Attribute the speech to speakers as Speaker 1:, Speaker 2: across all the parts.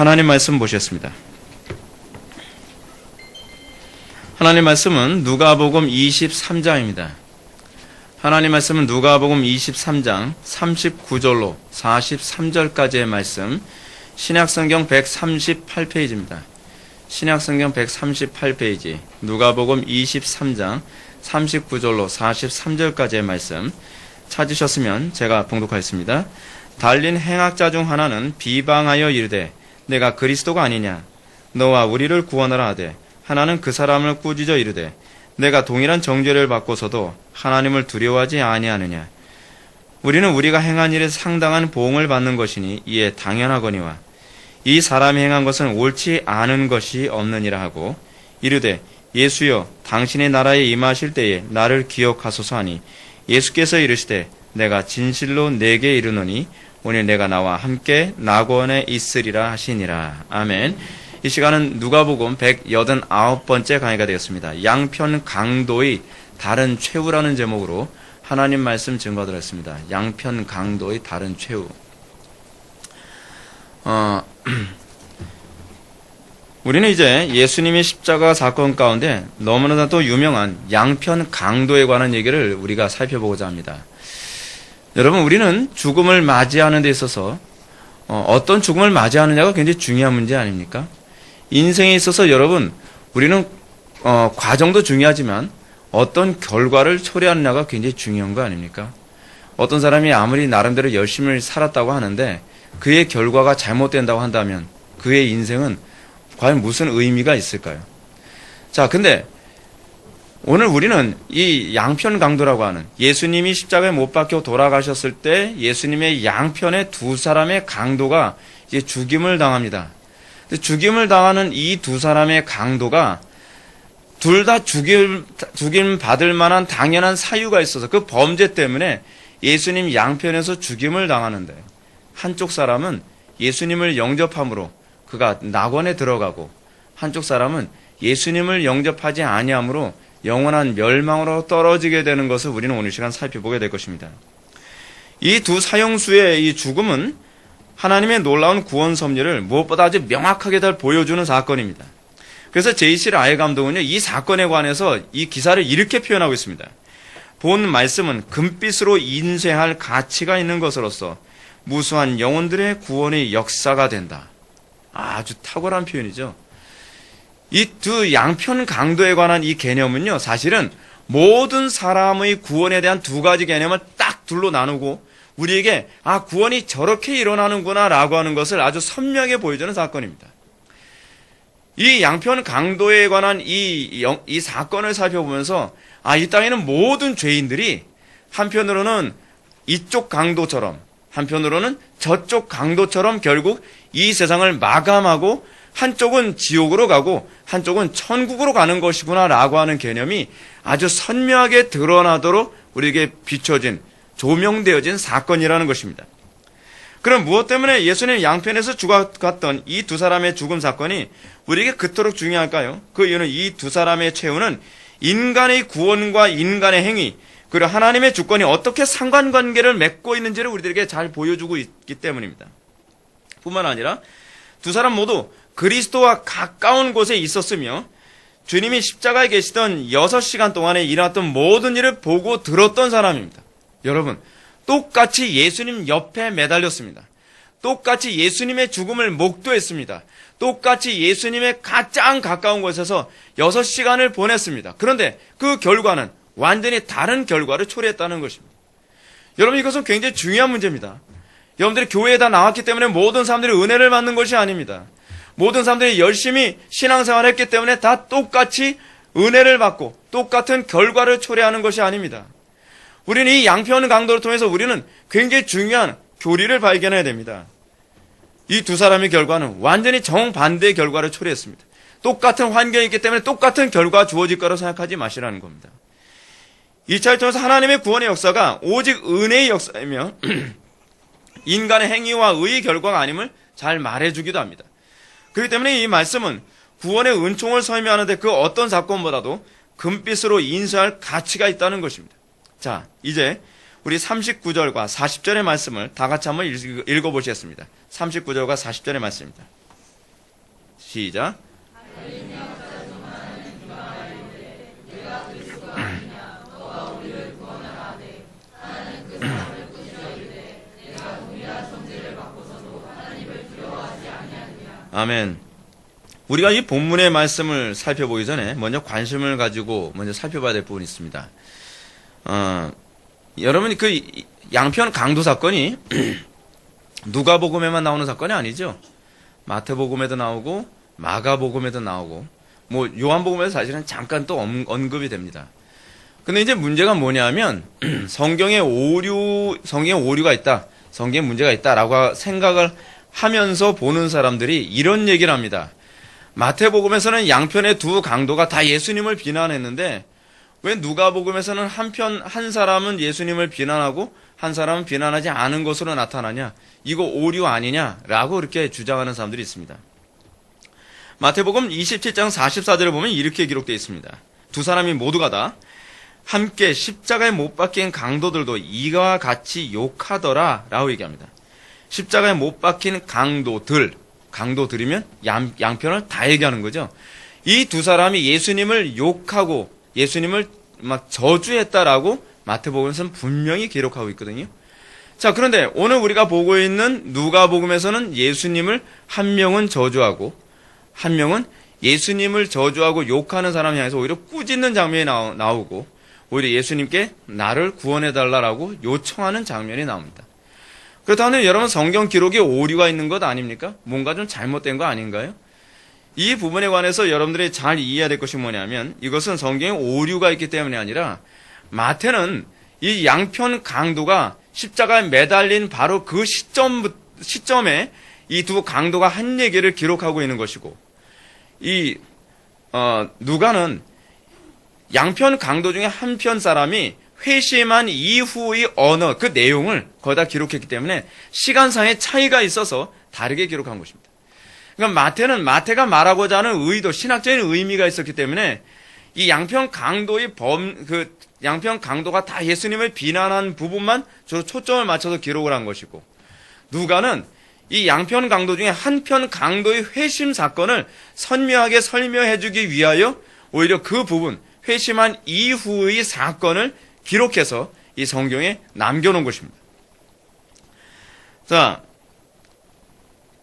Speaker 1: 하나님 말씀 보셨습니다. 하나님 말씀은 누가복음 23장입니다. 하나님 말씀은 누가복음 23장 39절로 43절까지의 말씀, 신약성경 138페이지입니다. 신약성경 138페이지, 누가복음 23장 39절로 43절까지의 말씀 찾으셨으면 제가 봉독하겠습니다. 달린 행악자 중 하나는 비방하여 이르되 내가 그리스도가 아니냐 너와 우리를 구원하라 하되, 하나는 그 사람을 꾸짖어 이르되 내가 동일한 정죄를 받고서도 하나님을 두려워하지 아니하느냐. 우리는 우리가 행한 일에 상당한 보응을 받는 것이니 이에 당연하거니와 이 사람이 행한 것은 옳지 않은 것이 없느니라 하고 이르되 예수여 당신의 나라에 임하실 때에 나를 기억하소서 하니, 예수께서 이르시되 내가 진실로 내게 이르노니 오늘 내가 나와 함께 낙원에 있으리라 하시니라. 아멘. 이 시간은 누가복음 189번째 강의가 되었습니다. 양편 강도의 다른 최후라는 제목으로 하나님 말씀 증거드렸습니다. 양편 강도의 다른 최후. 우리는 이제 예수님의 십자가 사건 가운데 너무나도 유명한 양편 강도에 관한 얘기를 우리가 살펴보고자 합니다. 여러분, 우리는 죽음을 맞이하는 데 있어서 어떤 죽음을 맞이하느냐가 굉장히 중요한 문제 아닙니까? 인생에 있어서 여러분, 우리는 과정도 중요하지만 어떤 결과를 초래하느냐가 굉장히 중요한 거 아닙니까? 어떤 사람이 아무리 나름대로 열심히 살았다고 하는데 그의 결과가 잘못된다고 한다면 그의 인생은 과연 무슨 의미가 있을까요? 자, 근데 오늘 우리는 이 양편 강도라고 하는, 예수님이 십자가에 못 박혀 돌아가셨을 때 예수님의 양편의 두 사람의 강도가 이제 죽임을 당합니다. 죽임을 당하는 이 두 사람의 강도가 둘 다 죽임 받을 만한 당연한 사유가 있어서 그 범죄 때문에 예수님 양편에서 죽임을 당하는데, 한쪽 사람은 예수님을 영접함으로 그가 낙원에 들어가고 한쪽 사람은 예수님을 영접하지 아니함으로 영원한 멸망으로 떨어지게 되는 것을 우리는 오늘 시간 살펴보게 될 것입니다. 이 두 사형수의 이 죽음은 하나님의 놀라운 구원 섭리를 무엇보다 아주 명확하게 잘 보여주는 사건입니다. 그래서 J.C. 라일 감독은요, 이 사건에 관해서 이 기사를 이렇게 표현하고 있습니다. 본 말씀은 금빛으로 인쇄할 가치가 있는 것으로서 무수한 영혼들의 구원의 역사가 된다. 아주 탁월한 표현이죠. 이 두 양편 강도에 관한 이 개념은요, 사실은 모든 사람의 구원에 대한 두 가지 개념을 딱 둘로 나누고 우리에게 구원이 저렇게 일어나는구나 라고 하는 것을 아주 선명하게 보여주는 사건입니다. 이 양편 강도에 관한 이 사건을 살펴보면서 이 땅에는 모든 죄인들이 한편으로는 이쪽 강도처럼, 한편으로는 저쪽 강도처럼 결국 이 세상을 마감하고 한쪽은 지옥으로 가고 한쪽은 천국으로 가는 것이구나 라고 하는 개념이 아주 선명하게 드러나도록 우리에게 비춰진, 조명되어진 사건이라는 것입니다. 그럼 무엇 때문에 예수님 양편에서 죽어갔던 이 두 사람의 죽음 사건이 우리에게 그토록 중요할까요? 그 이유는 이 두 사람의 최후는 인간의 구원과 인간의 행위, 그리고 하나님의 주권이 어떻게 상관관계를 맺고 있는지를 우리들에게 잘 보여주고 있기 때문입니다. 뿐만 아니라 두 사람 모두 그리스도와 가까운 곳에 있었으며 주님이 십자가에 계시던 6시간 동안에 일어났던 모든 일을 보고 들었던 사람입니다. 여러분, 똑같이 예수님 옆에 매달렸습니다. 똑같이 예수님의 죽음을 목도했습니다. 똑같이 예수님의 가장 가까운 곳에서 6시간을 보냈습니다. 그런데 그 결과는 완전히 다른 결과를 초래했다는 것입니다. 여러분, 이것은 굉장히 중요한 문제입니다. 여러분들이 교회에 다 나왔기 때문에 모든 사람들이 은혜를 받는 것이 아닙니다. 모든 사람들이 열심히 신앙생활을 했기 때문에 다 똑같이 은혜를 받고 똑같은 결과를 초래하는 것이 아닙니다. 우리는 이 양편 강도를 통해서 우리는 굉장히 중요한 교리를 발견해야 됩니다. 이 두 사람의 결과는 완전히 정반대의 결과를 초래했습니다. 똑같은 환경이 있기 때문에 똑같은 결과가 주어질 거라고 생각하지 마시라는 겁니다. 이 차를 통해서 하나님의 구원의 역사가 오직 은혜의 역사이며 인간의 행위와 의의 결과가 아님을 잘 말해주기도 합니다. 그렇기 때문에 이 말씀은 구원의 은총을 설명하는데 그 어떤 사건보다도 금빛으로 인쇄할 가치가 있다는 것입니다. 자, 이제 우리 39절과 40절의 말씀을 다 같이 한번 읽어보시겠습니다. 39절과 40절의 말씀입니다. 시작. 아멘. 우리가 이 본문의 말씀을 살펴보기 전에 먼저 관심을 가지고 먼저 살펴봐야 될 부분이 있습니다. 여러분이 그 양편 강도 사건이 누가복음에만 나오는 사건이 아니죠. 마태복음에도 나오고 마가복음에도 나오고 뭐 요한복음에도 사실은 잠깐 또 언급이 됩니다. 근데 이제 문제가 뭐냐면 성경에 오류가 있다. 성경에 문제가 있다라고 생각을 하면서 보는 사람들이 이런 얘기를 합니다. 마태복음에서는 양편의 두 강도가 다 예수님을 비난했는데 왜 누가복음에서는 한 사람은 예수님을 비난하고 한 사람은 비난하지 않은 것으로 나타나냐? 이거 오류 아니냐라고 이렇게 주장하는 사람들이 있습니다. 마태복음 27장 44절을 보면 이렇게 기록되어 있습니다. 두 사람이 모두가 다 함께 십자가에 못 박힌 강도들도 이와 같이 욕하더라 라고 얘기합니다. 십자가에 못 박힌 강도들이면 양편을 다 얘기하는 거죠. 이 두 사람이 예수님을 욕하고 예수님을 막 저주했다라고 마태복음에서는 분명히 기록하고 있거든요. 자, 그런데 오늘 우리가 보고 있는 누가복음에서는 예수님을 한 명은 저주하고 한 명은 예수님을 저주하고 욕하는 사람 향해서 오히려 꾸짖는 장면이 나오고 오히려 예수님께 나를 구원해달라고 요청하는 장면이 나옵니다. 그렇다면 여러분 성경 기록에 오류가 있는 것 아닙니까? 뭔가 좀 잘못된 거 아닌가요? 이 부분에 관해서 여러분들이 잘 이해해야 될 것이 뭐냐면 이것은 성경에 오류가 있기 때문이 아니라 마태는 이 양편 강도가 십자가에 매달린 바로 그 시점에 이 두 강도가 한 얘기를 기록하고 있는 것이고 누가는 양편 강도 중에 한 편 사람이 회심한 이후의 언어, 그 내용을 거기다 기록했기 때문에 시간상의 차이가 있어서 다르게 기록한 것입니다. 그러니까 마태가 말하고자 하는 의도, 신학적인 의미가 있었기 때문에 이 양편 강도가 다 예수님을 비난한 부분만 주로 초점을 맞춰서 기록을 한 것이고, 누가는 이 양편 강도 중에 한편 강도의 회심 사건을 선명하게 설명해주기 위하여 오히려 그 부분, 회심한 이후의 사건을 기록해서 이 성경에 남겨놓은 것입니다. 자,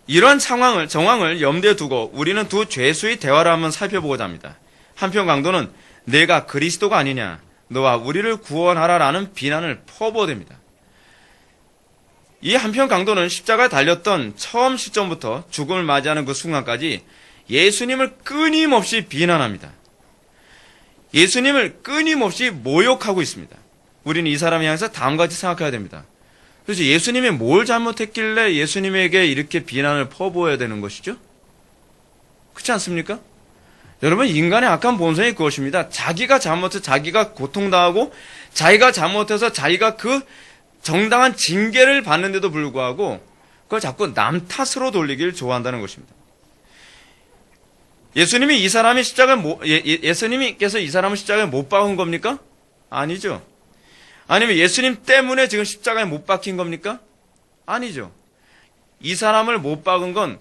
Speaker 1: 이런 정황을 염두에 두고 우리는 두 죄수의 대화를 한번 살펴보고자 합니다. 한편 강도는 내가 그리스도가 아니냐, 너와 우리를 구원하라라는 비난을 퍼부어댑니다. 이 한편 강도는 십자가에 달렸던 처음 시점부터 죽음을 맞이하는 그 순간까지 예수님을 끊임없이 비난합니다. 예수님을 끊임없이 모욕하고 있습니다. 우리는 이 사람을 향해서 다음과 같이 생각해야 됩니다. 그래서 예수님이 뭘 잘못했길래 예수님에게 이렇게 비난을 퍼부어야 되는 것이죠? 그렇지 않습니까? 여러분, 인간의 악한 본성이 그것입니다. 자기가 잘못해서 자기가 고통당하고 자기가 잘못해서 자기가 그 정당한 징계를 받는데도 불구하고 그걸 자꾸 남 탓으로 돌리기를 좋아한다는 것입니다. 예수님께서 이 사람을 십자가에 못 박은 겁니까? 아니죠. 아니면 예수님 때문에 지금 십자가에 못 박힌 겁니까? 아니죠. 이 사람을 못 박은 건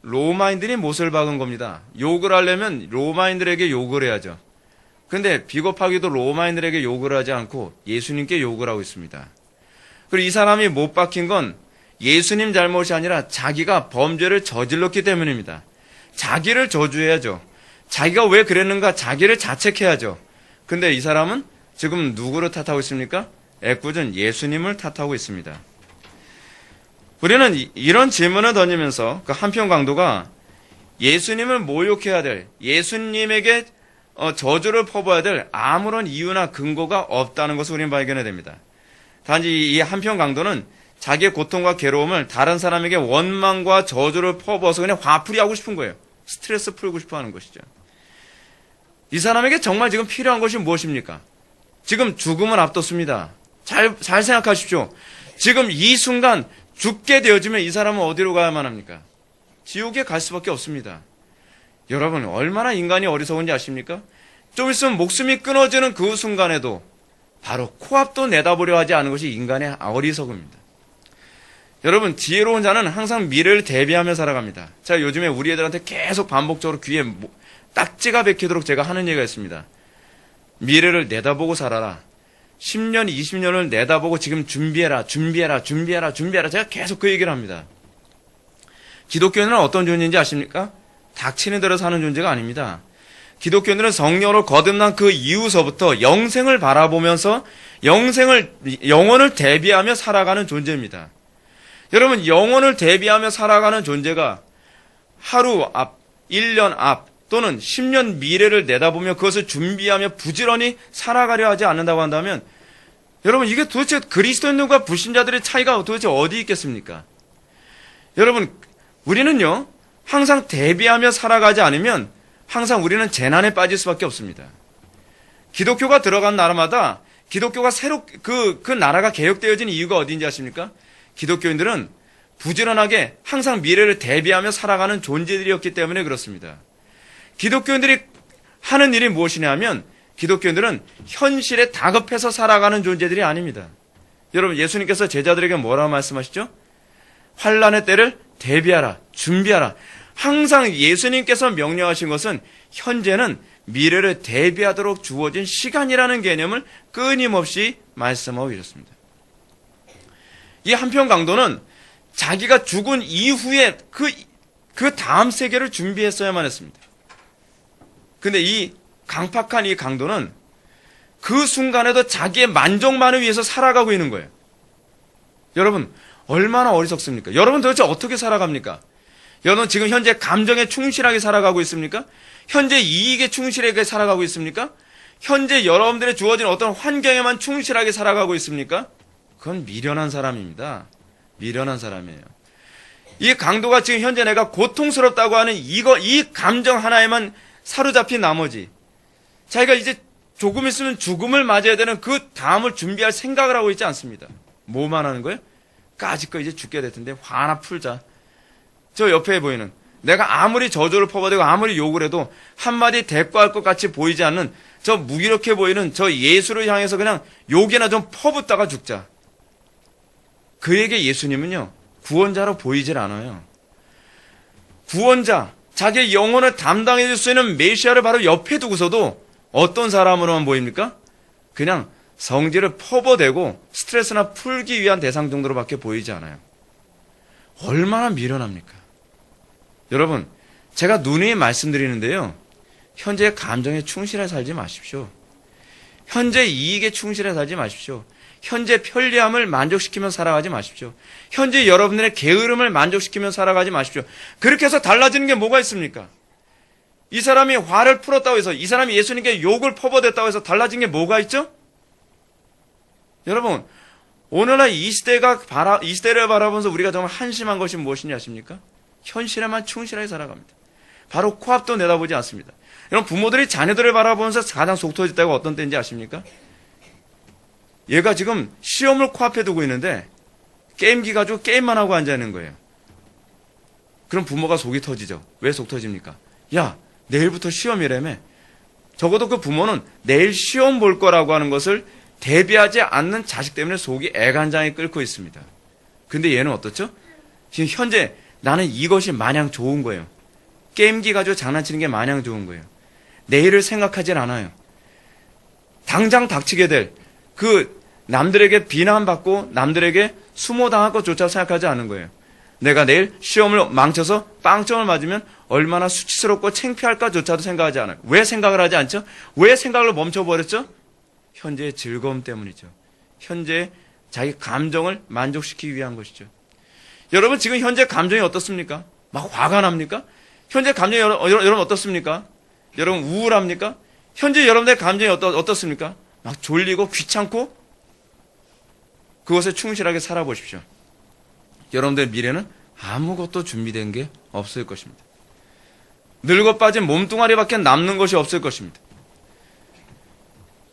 Speaker 1: 로마인들이 못을 박은 겁니다. 욕을 하려면 로마인들에게 욕을 해야죠. 그런데 비겁하게도 로마인들에게 욕을 하지 않고 예수님께 욕을 하고 있습니다. 그리고 이 사람이 못 박힌 건 예수님 잘못이 아니라 자기가 범죄를 저질렀기 때문입니다. 자기를 저주해야죠. 자기가 왜 그랬는가 자기를 자책해야죠. 근데 이 사람은 지금 누구를 탓하고 있습니까? 애꿎은 예수님을 탓하고 있습니다. 우리는 이런 질문을 던지면서 그 한편 강도가 예수님을 모욕해야 될, 예수님에게 저주를 퍼부어야 될 아무런 이유나 근거가 없다는 것을 우리는 발견해야 됩니다. 단지 이 한편 강도는 자기의 고통과 괴로움을 다른 사람에게 원망과 저주를 퍼부어서 그냥 화풀이하고 싶은 거예요. 스트레스 풀고 싶어 하는 것이죠. 이 사람에게 정말 지금 필요한 것이 무엇입니까? 지금 죽음을 앞뒀습니다. 잘 생각하십시오. 지금 이 순간 죽게 되어지면 이 사람은 어디로 가야만 합니까? 지옥에 갈 수밖에 없습니다. 여러분, 얼마나 인간이 어리석은지 아십니까? 좀 있으면 목숨이 끊어지는 그 순간에도 바로 코앞도 내다보려 하지 않은 것이 인간의 어리석음입니다. 여러분, 지혜로운 자는 항상 미래를 대비하며 살아갑니다. 제가 요즘에 우리 애들한테 계속 반복적으로 귀에 딱지가 박히도록 제가 하는 얘기가 있습니다. 미래를 내다보고 살아라. 10년, 20년을 내다보고 지금 준비해라. 제가 계속 그 얘기를 합니다. 기독교인은 어떤 존재인지 아십니까? 닥치는 대로 사는 존재가 아닙니다. 기독교인들은 성령으로 거듭난 그 이후서부터 영생을 바라보면서 영혼을 대비하며 살아가는 존재입니다. 여러분, 영혼을 대비하며 살아가는 존재가 하루 앞, 1년 앞, 또는 10년 미래를 내다보며 그것을 준비하며 부지런히 살아가려 하지 않는다고 한다면, 여러분, 이게 도대체 그리스도인들과 불신자들의 차이가 도대체 어디 있겠습니까? 여러분, 우리는요, 항상 대비하며 살아가지 않으면 항상 우리는 재난에 빠질 수밖에 없습니다. 기독교가 들어간 나라마다 기독교가 그 나라가 개혁되어진 이유가 어디인지 아십니까? 기독교인들은 부지런하게 항상 미래를 대비하며 살아가는 존재들이었기 때문에 그렇습니다. 기독교인들이 하는 일이 무엇이냐 하면 기독교인들은 현실에 다급해서 살아가는 존재들이 아닙니다. 여러분, 예수님께서 제자들에게 뭐라고 말씀하시죠? 환난의 때를 대비하라, 준비하라. 항상 예수님께서 명령하신 것은 현재는 미래를 대비하도록 주어진 시간이라는 개념을 끊임없이 말씀하고 계셨습니다. 이 한편 강도는 자기가 죽은 이후에 그 다음 세계를 준비했어야만 했습니다. 근데 이 강팍한 이 강도는 그 순간에도 자기의 만족만을 위해서 살아가고 있는 거예요. 여러분, 얼마나 어리석습니까? 여러분 도대체 어떻게 살아갑니까? 여러분 지금 현재 감정에 충실하게 살아가고 있습니까? 현재 이익에 충실하게 살아가고 있습니까? 현재 여러분들의 주어진 어떤 환경에만 충실하게 살아가고 있습니까? 그건 미련한 사람입니다. 미련한 사람이에요. 이 강도가 지금 현재 내가 고통스럽다고 하는 이 감정 하나에만 사로잡힌 나머지 자기가 이제 조금 있으면 죽음을 맞아야 되는 그 다음을 준비할 생각을 하고 있지 않습니다. 뭐만 하는 거예요? 까짓거 이제 죽게 될 텐데 화나 풀자. 저 옆에 보이는 내가 아무리 저주를 퍼부어대고 아무리 욕을 해도 한마디 대꾸할 것 같이 보이지 않는 저 무기력해 보이는 저 예수를 향해서 그냥 욕이나 좀 퍼붓다가 죽자. 그에게 예수님은요, 구원자로 보이질 않아요. 구원자, 자기의 영혼을 담당해 줄 수 있는 메시아를 바로 옆에 두고서도 어떤 사람으로만 보입니까? 그냥 성질을 퍼부어대고 스트레스나 풀기 위한 대상 정도로밖에 보이지 않아요. 얼마나 미련합니까? 여러분, 제가 누누이 말씀드리는데요. 현재의 감정에 충실해 살지 마십시오. 현재 이익에 충실해 살지 마십시오. 현재 편리함을 만족시키며 살아가지 마십시오. 현재 여러분들의 게으름을 만족시키며 살아가지 마십시오. 그렇게 해서 달라지는 게 뭐가 있습니까? 이 사람이 화를 풀었다고 해서, 이 사람이 예수님께 욕을 퍼부어댔다고 해서 달라진 게 뭐가 있죠? 여러분, 오늘날 이 시대를 바라보면서 우리가 정말 한심한 것이 무엇인지 아십니까? 현실에만 충실하게 살아갑니다. 바로 코앞도 내다보지 않습니다. 여러분, 부모들이 자녀들을 바라보면서 가장 속 터질 때가 어떤 때인지 아십니까? 얘가 지금 시험을 코앞에 두고 있는데 게임기 가지고 게임만 하고 앉아있는 거예요. 그럼 부모가 속이 터지죠. 왜 속 터집니까? 야, 내일부터 시험이라며. 적어도 그 부모는 내일 시험 볼 거라고 하는 것을 대비하지 않는 자식 때문에 속이 애간장에 끓고 있습니다. 근데 얘는 어떻죠? 지금 현재 나는 이것이 마냥 좋은 거예요. 게임기 가지고 장난치는 게 마냥 좋은 거예요. 내일을 생각하진 않아요. 당장 닥치게 될 남들에게 비난받고 남들에게 수모당할 것조차 생각하지 않는 거예요. 내가 내일 시험을 망쳐서 빵점을 맞으면 얼마나 수치스럽고 창피할까조차도 생각하지 않아요. 왜 생각을 하지 않죠? 왜 생각을 멈춰버렸죠? 현재의 즐거움 때문이죠. 현재의 자기 감정을 만족시키기 위한 것이죠. 여러분 지금 현재 감정이 어떻습니까? 막 화가 납니까? 현재 감정이 여러분 어떻습니까? 여러분 우울합니까? 현재 여러분의 감정이 어떻습니까? 막 졸리고 귀찮고 그것에 충실하게 살아보십시오. 여러분들의 미래는 아무것도 준비된 게 없을 것입니다. 늙어 빠진 몸뚱아리밖에 남는 것이 없을 것입니다.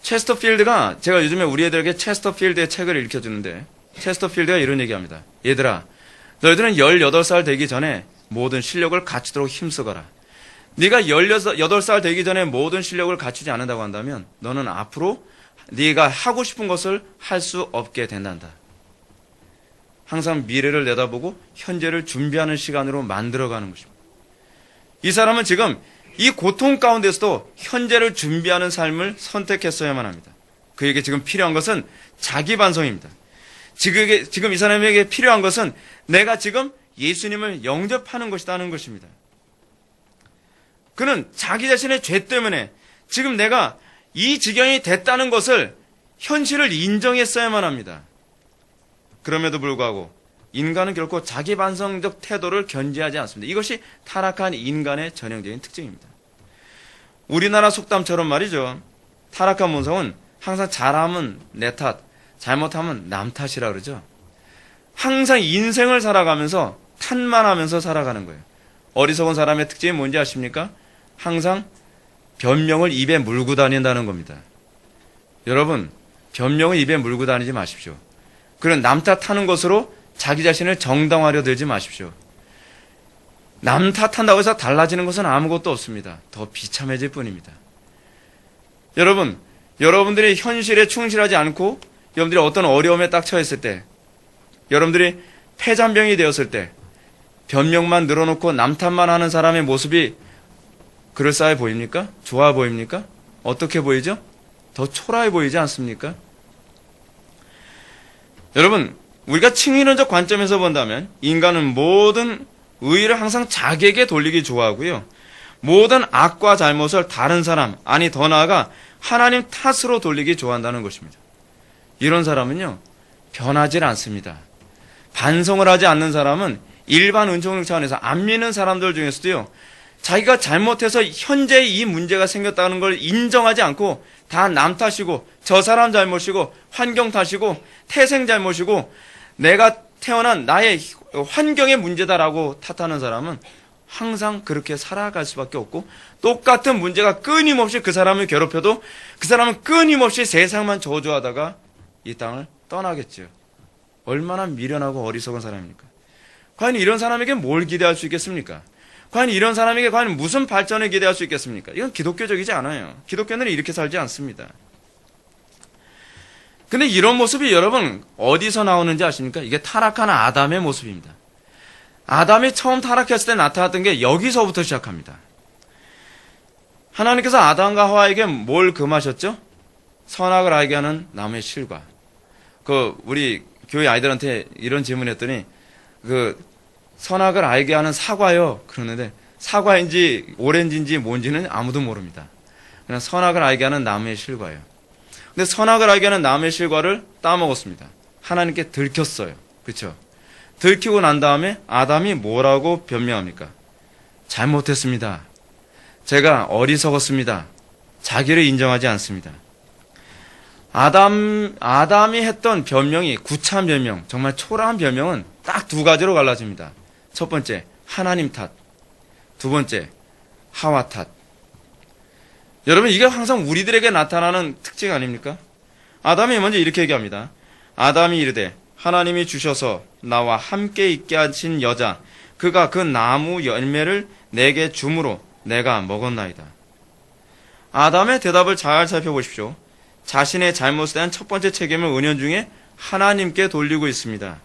Speaker 1: 체스터필드가 제가 요즘에 우리 애들에게 체스터필드의 책을 읽혀주는데 체스터필드가 이런 얘기합니다. 얘들아, 너희들은 18살 되기 전에 모든 실력을 갖추도록 힘쓰거라. 네가 18살 되기 전에 모든 실력을 갖추지 않는다고 한다면 너는 앞으로 네가 하고 싶은 것을 할 수 없게 된단다. 항상 미래를 내다보고 현재를 준비하는 시간으로 만들어가는 것입니다. 이 사람은 지금 이 고통 가운데서도 현재를 준비하는 삶을 선택했어야만 합니다. 그에게 지금 필요한 것은 자기 반성입니다. 지금 이 사람에게 필요한 것은 내가 지금 예수님을 영접하는 것이라는 것입니다. 그는 자기 자신의 죄 때문에 지금 내가 이 지경이 됐다는 것을 현실을 인정했어야만 합니다. 그럼에도 불구하고 인간은 결코 자기 반성적 태도를 견지하지 않습니다. 이것이 타락한 인간의 전형적인 특징입니다. 우리나라 속담처럼 말이죠. 타락한 본성은 항상 잘하면 내 탓, 잘못하면 남 탓이라 그러죠. 항상 인생을 살아가면서 탓만 하면서 살아가는 거예요. 어리석은 사람의 특징이 뭔지 아십니까? 항상 변명을 입에 물고 다닌다는 겁니다. 여러분, 변명을 입에 물고 다니지 마십시오. 그런 남 탓하는 것으로 자기 자신을 정당화하려 들지 마십시오. 남 탓한다고 해서 달라지는 것은 아무것도 없습니다. 더 비참해질 뿐입니다. 여러분들이 현실에 충실하지 않고 여러분들이 어떤 어려움에 딱 처했을 때, 여러분들이 폐잔병이 되었을 때 변명만 늘어놓고 남 탓만 하는 사람의 모습이 그럴싸해 보입니까? 좋아 보입니까? 어떻게 보이죠? 더 초라해 보이지 않습니까? 여러분, 우리가 칭의론적 관점에서 본다면 인간은 모든 의의를 항상 자기에게 돌리기 좋아하고요. 모든 악과 잘못을 다른 사람, 아니 더 나아가 하나님 탓으로 돌리기 좋아한다는 것입니다. 이런 사람은요, 변하지 않습니다. 반성을 하지 않는 사람은 일반 은총력 차원에서 안 믿는 사람들 중에서도요, 자기가 잘못해서 현재 이 문제가 생겼다는 걸 인정하지 않고 다 남 탓이고 저 사람 잘못이고 환경 탓이고 태생 잘못이고 내가 태어난 나의 환경의 문제다라고 탓하는 사람은 항상 그렇게 살아갈 수밖에 없고, 똑같은 문제가 끊임없이 그 사람을 괴롭혀도 그 사람은 끊임없이 세상만 저주하다가 이 땅을 떠나겠죠. 얼마나 미련하고 어리석은 사람입니까? 과연 이런 사람에게 뭘 기대할 수 있겠습니까? 과연 이런 사람에게 과연 무슨 발전을 기대할 수 있겠습니까? 이건 기독교적이지 않아요. 기독교는 이렇게 살지 않습니다. 근데 이런 모습이 여러분 어디서 나오는지 아십니까? 이게 타락한 아담의 모습입니다. 아담이 처음 타락했을 때 나타났던 게 여기서부터 시작합니다. 하나님께서 아담과 하와에게 뭘 금하셨죠? 선악을 알게 하는 나무의 실과. 우리 교회 아이들한테 이런 질문했더니 선악을 알게 하는 사과요. 그러는데 사과인지 오렌지인지 뭔지는 아무도 모릅니다. 그냥 선악을 알게 하는 나무의 실과예요. 근데 선악을 알게 하는 나무의 실과를 따먹었습니다. 하나님께 들켰어요. 그렇죠? 들키고 난 다음에 아담이 뭐라고 변명합니까? 잘못했습니다. 제가 어리석었습니다. 자기를 인정하지 않습니다. 아담이 했던 변명이 구차한 변명, 정말 초라한 변명은 딱 두 가지로 갈라집니다. 첫 번째, 하나님 탓. 두 번째, 하와 탓. 여러분, 이게 항상 우리들에게 나타나는 특징 아닙니까? 아담이 먼저 이렇게 얘기합니다. 아담이 이르되 하나님이 주셔서 나와 함께 있게 하신 여자, 그가 그 나무 열매를 내게 주므로 내가 먹었나이다. 아담의 대답을 잘 살펴보십시오. 자신의 잘못에 대한 첫 번째 책임을 은연중에 하나님께 돌리고 있습니다.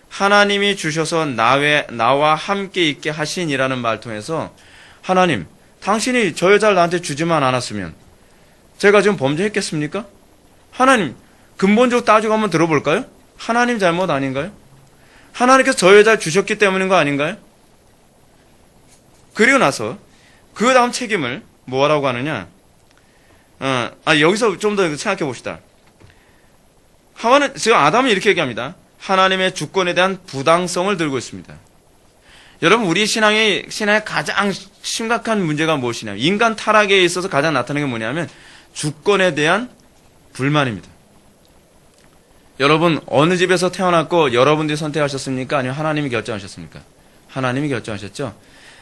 Speaker 1: 하나님이 주셔서 나와 함께 있게 하신이라는 말 통해서 하나님, 당신이 저 여자를 나한테 주지만 않았으면 제가 지금 범죄했겠습니까? 하나님, 근본적으로 따지고 한번 들어볼까요? 하나님 잘못 아닌가요? 하나님께서 저 여자를 주셨기 때문인 거 아닌가요? 그리고 나서 그 다음 책임을 뭐라고 하느냐? 여기서 좀 더 생각해 봅시다. 지금 아담은 이렇게 얘기합니다. 하나님의 주권에 대한 부당성을 들고 있습니다. 여러분, 우리 신앙의 가장 심각한 문제가 무엇이냐면, 인간 타락에 있어서 가장 나타나는 게 뭐냐면 주권에 대한 불만입니다. 여러분, 어느 집에서 태어났고 여러분들이 선택하셨습니까? 아니면 하나님이 결정하셨습니까? 하나님이 결정하셨죠.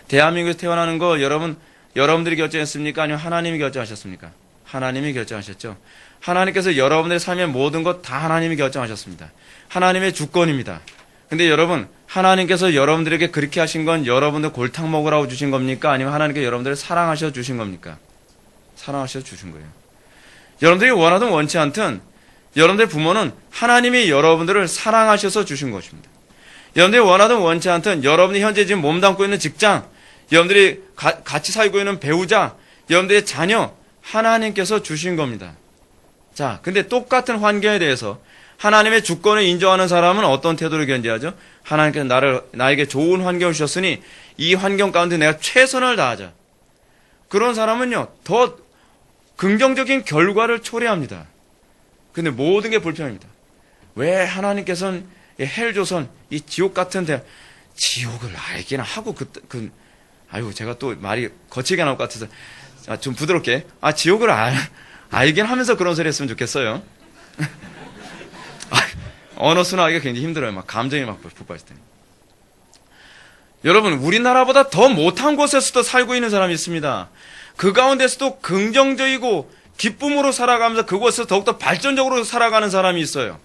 Speaker 1: 대한민국에서 태어나는 거 여러분들이 결정했습니까? 아니면 하나님이 결정하셨습니까? 하나님이 결정하셨죠. 하나님께서 여러분들의 삶의 모든 것 다 하나님이 결정하셨습니다. 하나님의 주권입니다. 근데 여러분, 하나님께서 여러분들에게 그렇게 하신 건 여러분들 골탕 먹으라고 주신 겁니까? 아니면 하나님께 여러분들을 사랑하셔 주신 겁니까? 사랑하셔 주신 거예요. 여러분들이 원하든 원치 않든 여러분들의 부모는 하나님이 여러분들을 사랑하셔서 주신 것입니다. 여러분들이 원하든 원치 않든 여러분이 현재 지금 몸담고 있는 직장, 여러분들이 같이 살고 있는 배우자, 여러분들의 자녀, 하나님께서 주신 겁니다. 자, 근데 똑같은 환경에 대해서 하나님의 주권을 인정하는 사람은 어떤 태도를 견지하죠? 하나님께서 나에게 좋은 환경을 주셨으니 이 환경 가운데 내가 최선을 다하자. 그런 사람은요, 더 긍정적인 결과를 초래합니다. 근데 모든 게 불편합니다. 왜 하나님께서는 헬조선, 이 지옥 같은 데, 지옥을 알기나 하고, 아이고, 제가 또 말이 거칠게 나올 것 같아서, 좀 부드럽게, 지옥을 알긴 하면서 그런 소리 했으면 좋겠어요. 언어 순화하기가 굉장히 힘들어요. 막 감정이 막 폭발했을 때. 여러분, 우리나라보다 더 못한 곳에서도 살고 있는 사람이 있습니다. 그 가운데서도 긍정적이고 기쁨으로 살아가면서 그곳에서 더욱더 발전적으로 살아가는 사람이 있어요.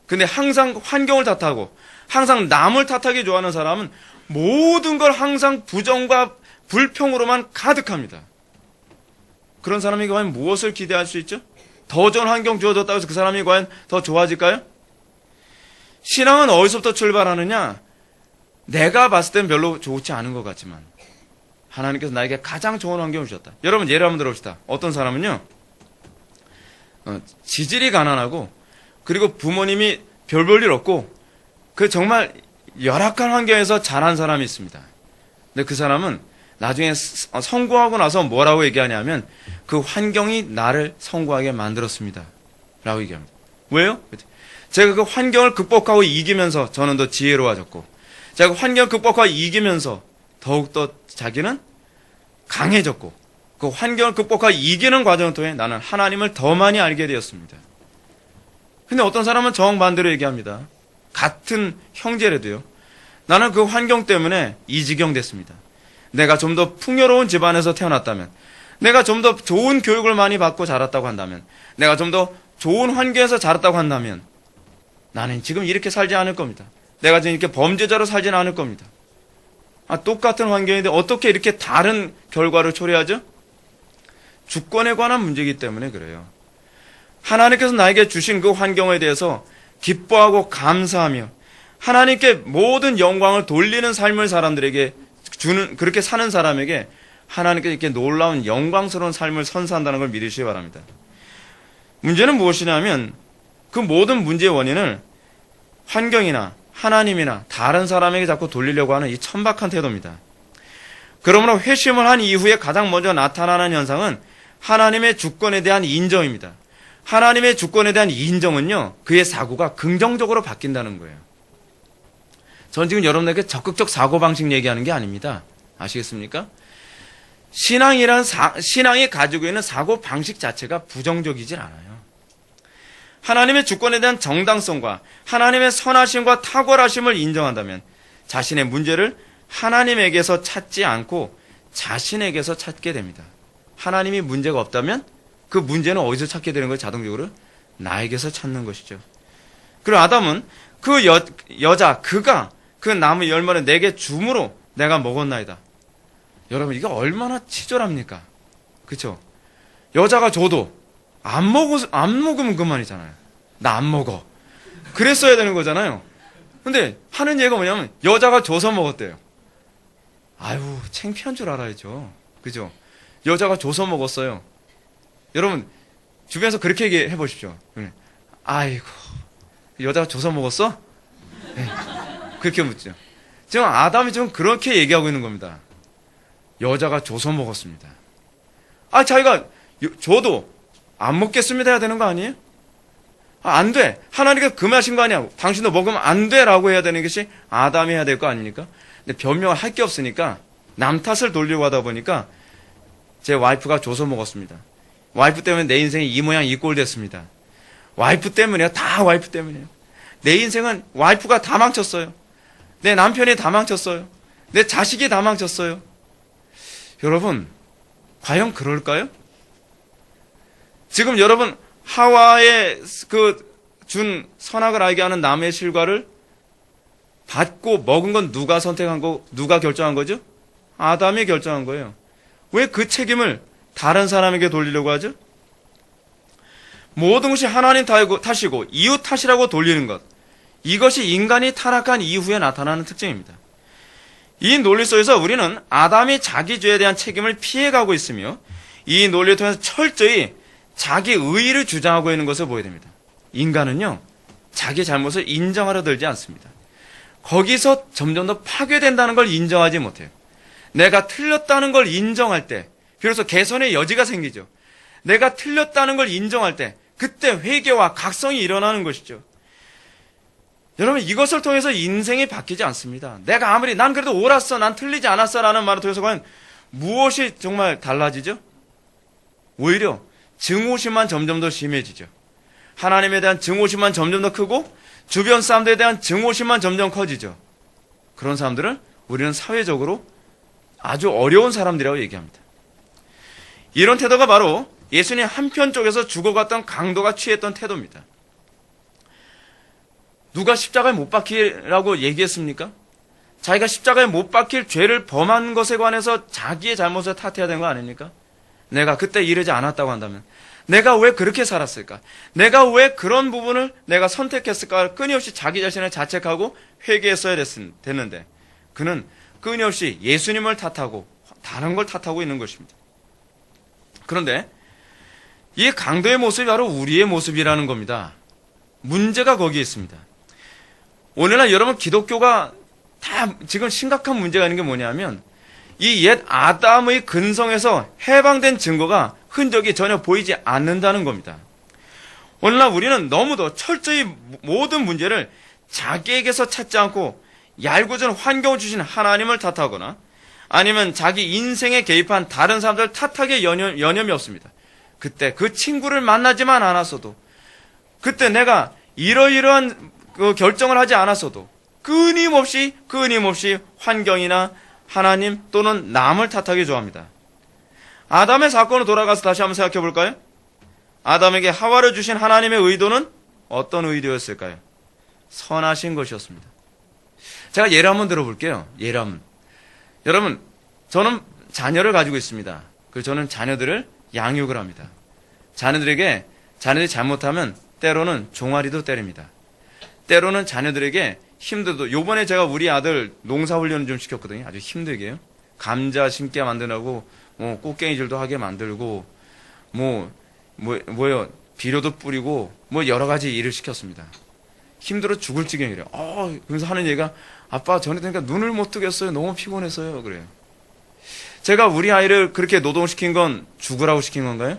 Speaker 1: 근데 항상 환경을 탓하고 항상 남을 탓하기 좋아하는 사람은 모든 걸 항상 부정과 불평으로만 가득합니다. 그런 사람에게 과연 무엇을 기대할 수 있죠? 더 좋은 환경 주어졌다고 해서 그 사람이 과연 더 좋아질까요? 신앙은 어디서부터 출발하느냐? 내가 봤을 땐 별로 좋지 않은 것 같지만 하나님께서 나에게 가장 좋은 환경을 주셨다. 여러분 예를 한번 들어봅시다. 어떤 사람은요, 지질이 가난하고 그리고 부모님이 별 볼 일 없고 그 정말 열악한 환경에서 자란 사람이 있습니다. 근데 그 사람은 나중에 성공하고 나서 뭐라고 얘기하냐면 그 환경이 나를 성공하게 만들었습니다. 라고 얘기합니다. 왜요? 제가 그 환경을 극복하고 이기면서 저는 더 지혜로워졌고 제가 그 환경을 극복하고 이기면서 더욱더 자기는 강해졌고 그 환경을 극복하고 이기는 과정을 통해 나는 하나님을 더 많이 알게 되었습니다. 근데 어떤 사람은 정반대로 얘기합니다. 같은 형제라도요. 나는 그 환경 때문에 이 지경 됐습니다. 내가 좀 더 풍요로운 집안에서 태어났다면, 내가 좀 더 좋은 교육을 많이 받고 자랐다고 한다면, 내가 좀 더 좋은 환경에서 자랐다고 한다면 나는 지금 이렇게 살지 않을 겁니다. 내가 지금 이렇게 범죄자로 살지는 않을 겁니다. 똑같은 환경인데 어떻게 이렇게 다른 결과를 초래하죠? 주권에 관한 문제이기 때문에 그래요. 하나님께서 나에게 주신 그 환경에 대해서 기뻐하고 감사하며 하나님께 모든 영광을 돌리는 삶을 사람들에게 주는, 그렇게 사는 사람에게 하나님께서 이렇게 놀라운 영광스러운 삶을 선사한다는 걸 믿으시기 바랍니다. 문제는 무엇이냐면 그 모든 문제의 원인을 환경이나 하나님이나 다른 사람에게 자꾸 돌리려고 하는 이 천박한 태도입니다. 그러므로 회심을 한 이후에 가장 먼저 나타나는 현상은 하나님의 주권에 대한 인정입니다. 하나님의 주권에 대한 인정은요, 그의 사고가 긍정적으로 바뀐다는 거예요. 전 지금 여러분에게 적극적 사고방식 얘기하는 게 아닙니다. 아시겠습니까? 신앙이 가지고 있는 사고방식 자체가 부정적이질 않아요. 하나님의 주권에 대한 정당성과 하나님의 선하심과 탁월하심을 인정한다면 자신의 문제를 하나님에게서 찾지 않고 자신에게서 찾게 됩니다. 하나님이 문제가 없다면 그 문제는 어디서 찾게 되는 거예요? 자동적으로 나에게서 찾는 것이죠. 그리고 아담은 그 여자 그가 그 나무 열매를 내게 줌으로 내가 먹었나이다. 여러분 이게 얼마나 치졸합니까? 그렇죠? 여자가 줘도 안 먹으면 그만이잖아요. 나 안 먹어. 그랬어야 되는 거잖아요. 근데 하는 얘기가 뭐냐면 여자가 줘서 먹었대요. 아유 창피한 줄 알아야죠. 그죠? 여자가 줘서 먹었어요. 여러분 주변에서 그렇게 얘기해 보십시오. 아이고 여자가 줘서 먹었어? 네. 그렇게 묻죠. 지금 아담이 지금 그렇게 얘기하고 있는 겁니다. 여자가 줘서 먹었습니다. 자기가 줘도 안 먹겠습니다 해야 되는 거 아니에요? 안 돼. 하나님께서 금하신 거 아니야. 당신도 먹으면 안 돼라고 해야 되는 것이 아담이 해야 될 거 아닙니까? 근데 변명을 할 게 없으니까 남 탓을 돌리려고 하다 보니까 제 와이프가 줘서 먹었습니다. 와이프 때문에 내 인생이 이 모양 이 꼴 됐습니다. 와이프 때문이에요. 다 와이프 때문이에요. 내 인생은 와이프가 다 망쳤어요. 내 남편이 다 망쳤어요. 내 자식이 다 망쳤어요. 여러분 과연 그럴까요? 지금 여러분 하와의 준 선악을 알게 하는 나무의 실과를 받고 먹은 건 누가 선택한 거, 누가 결정한 거죠? 아담이 결정한 거예요. 왜 그 책임을 다른 사람에게 돌리려고 하죠? 모든 것이 하나님 탓이고 이웃 탓이라고 돌리는 것. 이것이 인간이 타락한 이후에 나타나는 특징입니다. 이 논리 속에서 우리는 아담이 자기 죄에 대한 책임을 피해가고 있으며 이 논리를 통해서 철저히 자기 의의를 주장하고 있는 것을 보여야 됩니다. 인간은요, 자기 잘못을 인정하려 들지 않습니다. 거기서 점점 더 파괴된다는 걸 인정하지 못해요. 내가 틀렸다는 걸 인정할 때 비로소 개선의 여지가 생기죠. 내가 틀렸다는 걸 인정할 때 그때 회개와 각성이 일어나는 것이죠. 여러분, 이것을 통해서 인생이 바뀌지 않습니다. 내가 아무리 난 그래도 옳았어, 난 틀리지 않았어 라는 말을 통해서 과연 무엇이 정말 달라지죠? 오히려 증오심만 점점 더 심해지죠. 하나님에 대한 증오심만 점점 더 크고 주변 사람들에 대한 증오심만 점점 커지죠. 그런 사람들을 우리는 사회적으로 아주 어려운 사람들이라고 얘기합니다. 이런 태도가 바로 예수님 한편 쪽에서 죽어갔던 강도가 취했던 태도입니다. 누가 십자가에 못 박히라고 얘기했습니까? 자기가 십자가에 못 박힐 죄를 범한 것에 관해서 자기의 잘못을 탓해야 되는 거 아닙니까? 내가 그때 이러지 않았다고 한다면 내가 왜 그렇게 살았을까? 내가 왜 그런 부분을 내가 선택했을까? 끊임없이 자기 자신을 자책하고 회개했어야 됐는데 그는 끊임없이 예수님을 탓하고 다른 걸 탓하고 있는 것입니다. 그런데 이 강도의 모습이 바로 우리의 모습이라는 겁니다. 문제가 거기에 있습니다. 오늘날 여러분 기독교가 다 지금 심각한 문제가 있는 게 뭐냐면 이 옛 아담의 근성에서 해방된 증거가 흔적이 전혀 보이지 않는다는 겁니다. 오늘날 우리는 너무도 철저히 모든 문제를 자기에게서 찾지 않고 얄궂은 환경을 주신 하나님을 탓하거나 아니면 자기 인생에 개입한 다른 사람들을 탓하기에 여념이 없습니다. 그때 그 친구를 만나지만 않았어도 그때 내가 이러이러한 그 결정을 하지 않았어도 끊임없이 환경이나 하나님 또는 남을 탓하기 좋아합니다. 아담의 사건으로 돌아가서 다시 한번 생각해 볼까요? 아담에게 하와를 주신 하나님의 의도는 어떤 의도였을까요? 선하신 것이었습니다. 제가 예를 한번 들어볼게요. 예를 한번. 여러분, 저는 자녀를 가지고 있습니다. 그래서 저는 자녀들을 양육을 합니다. 자녀들이 잘못하면 때로는 종아리도 때립니다. 때로는 자녀들에게 힘들도, 요번에 제가 우리 아들 농사훈련을 좀 시켰거든요. 아주 힘들게요. 감자 심게 만드라고, 꽃갱이질도 하게 만들고, 비료도 뿌리고, 여러 가지 일을 시켰습니다. 힘들어 죽을 지경이래요. 그래서 하는 얘기가, 아빠, 전에 되니까 눈을 못 뜨겠어요. 너무 피곤했어요. 그래요. 제가 우리 아이를 그렇게 노동시킨 건 죽으라고 시킨 건가요?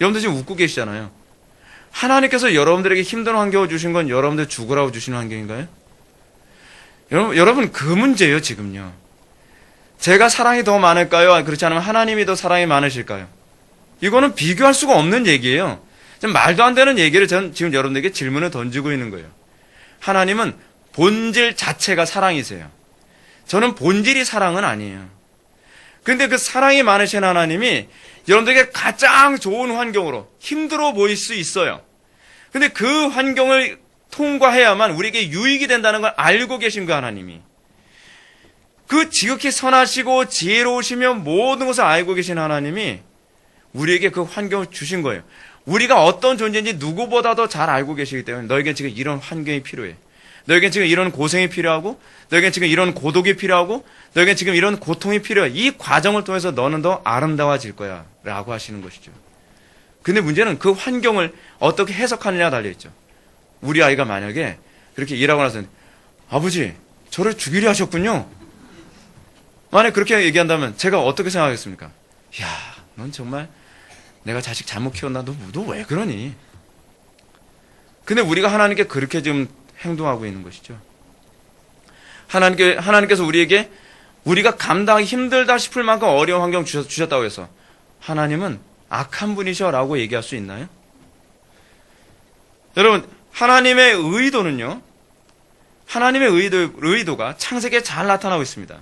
Speaker 1: 여러분들 지금 웃고 계시잖아요. 하나님께서 여러분들에게 힘든 환경을 주신 건 여러분들 죽으라고 주시는 환경인가요? 여러분 그 문제예요, 지금요. 제가 사랑이 더 많을까요? 그렇지 않으면 하나님이 더 사랑이 많으실까요? 이거는 비교할 수가 없는 얘기예요. 말도 안 되는 얘기를 저는 지금 여러분들에게 질문을 던지고 있는 거예요. 하나님은 본질 자체가 사랑이세요. 저는 본질이 사랑은 아니에요. 근데 그 사랑이 많으신 하나님이 여러분들에게 가장 좋은 환경으로 힘들어 보일 수 있어요. 근데 그 환경을 통과해야만 우리에게 유익이 된다는 걸 알고 계신 그 하나님이. 그 지극히 선하시고 지혜로우시며 모든 것을 알고 계신 하나님이 우리에게 그 환경을 주신 거예요. 우리가 어떤 존재인지 누구보다도 잘 알고 계시기 때문에 너에게 지금 이런 환경이 필요해. 너에게 지금 이런 고생이 필요하고 너에게 지금 이런 고독이 필요하고 너에게 지금 이런 고통이 필요해. 이 과정을 통해서 너는 더 아름다워질 거야 라고 하시는 것이죠. 근데 문제는 그 환경을 어떻게 해석하느냐가 달려있죠. 우리 아이가 만약에 그렇게 일하고 나서 아버지 저를 죽이려 하셨군요. 만약 그렇게 얘기한다면 제가 어떻게 생각하겠습니까? 야, 넌 정말 내가 자식 잘못 키웠나? 너 왜 그러니? 근데 우리가 하나님께 그렇게 지금 행동하고 있는 것이죠. 하나님께서 우리에게 우리가 감당하기 힘들다 싶을 만큼 어려운 환경 주셨다고 해서 하나님은 악한 분이셔라고 얘기할 수 있나요? 여러분, 하나님의 의도는요, 하나님의 의도가 창세기에 잘 나타나고 있습니다.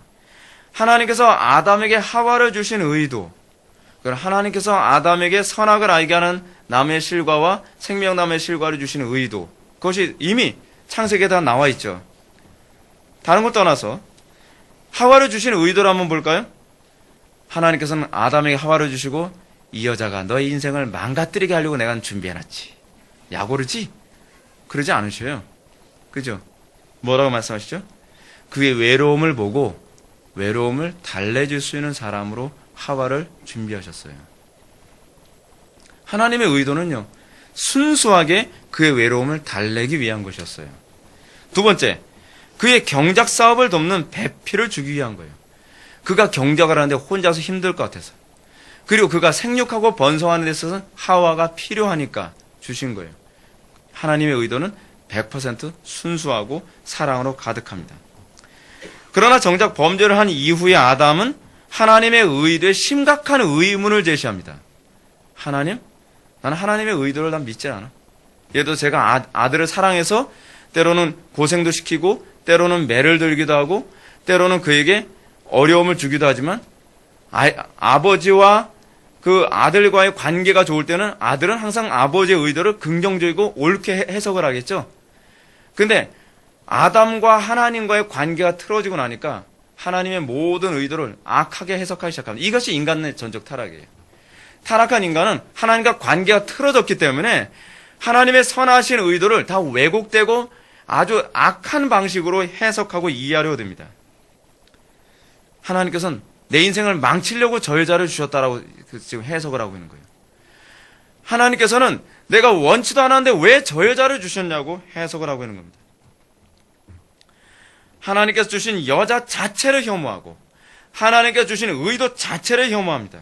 Speaker 1: 하나님께서 아담에게 하와를 주신 의도, 하나님께서 아담에게 선악을 알게 하는 나무의 실과와 생명나무의 실과를 주신 의도, 그것이 이미 창세기에 다 나와 있죠. 다른 걸 떠나서 하와를 주신 의도를 한번 볼까요? 하나님께서는 아담에게 하와를 주시고 이 여자가 너의 인생을 망가뜨리게 하려고 내가 준비해놨지. 야고르지? 그러지 않으셔요. 그죠? 뭐라고 말씀하시죠? 그의 외로움을 보고 외로움을 달래줄 수 있는 사람으로 하와를 준비하셨어요. 하나님의 의도는요, 순수하게 그의 외로움을 달래기 위한 것이었어요. 두 번째, 그의 경작 사업을 돕는 배필을 주기 위한 거예요. 그가 경작을 하는데 혼자서 힘들 것 같아서. 그리고 그가 생육하고 번성하는 데 있어서는 하와가 필요하니까 주신 거예요. 하나님의 의도는 100% 순수하고 사랑으로 가득합니다. 그러나 정작 범죄를 한 이후에 아담은 하나님의 의도에 심각한 의문을 제시합니다. 하나님? 나는 하나님의 의도를 난 믿지 않아. 예를 들어 제가 아들을 사랑해서 때로는 고생도 시키고 때로는 매를 들기도 하고 때로는 그에게 어려움을 주기도 하지만 아버지와 그 아들과의 관계가 좋을 때는 아들은 항상 아버지의 의도를 긍정적이고 옳게 해석을 하겠죠. 근데 아담과 하나님과의 관계가 틀어지고 나니까 하나님의 모든 의도를 악하게 해석하기 시작합니다. 이것이 인간의 전적 타락이에요. 타락한 인간은 하나님과 관계가 틀어졌기 때문에 하나님의 선하신 의도를 다 왜곡되고 아주 악한 방식으로 해석하고 이해하려고 듭니다. 하나님께서는 내 인생을 망치려고 저 여자를 주셨다라고 지금 해석을 하고 있는 거예요. 하나님께서는 내가 원치도 않았는데 왜 저 여자를 주셨냐고 해석을 하고 있는 겁니다. 하나님께서 주신 여자 자체를 혐오하고 하나님께서 주신 의도 자체를 혐오합니다.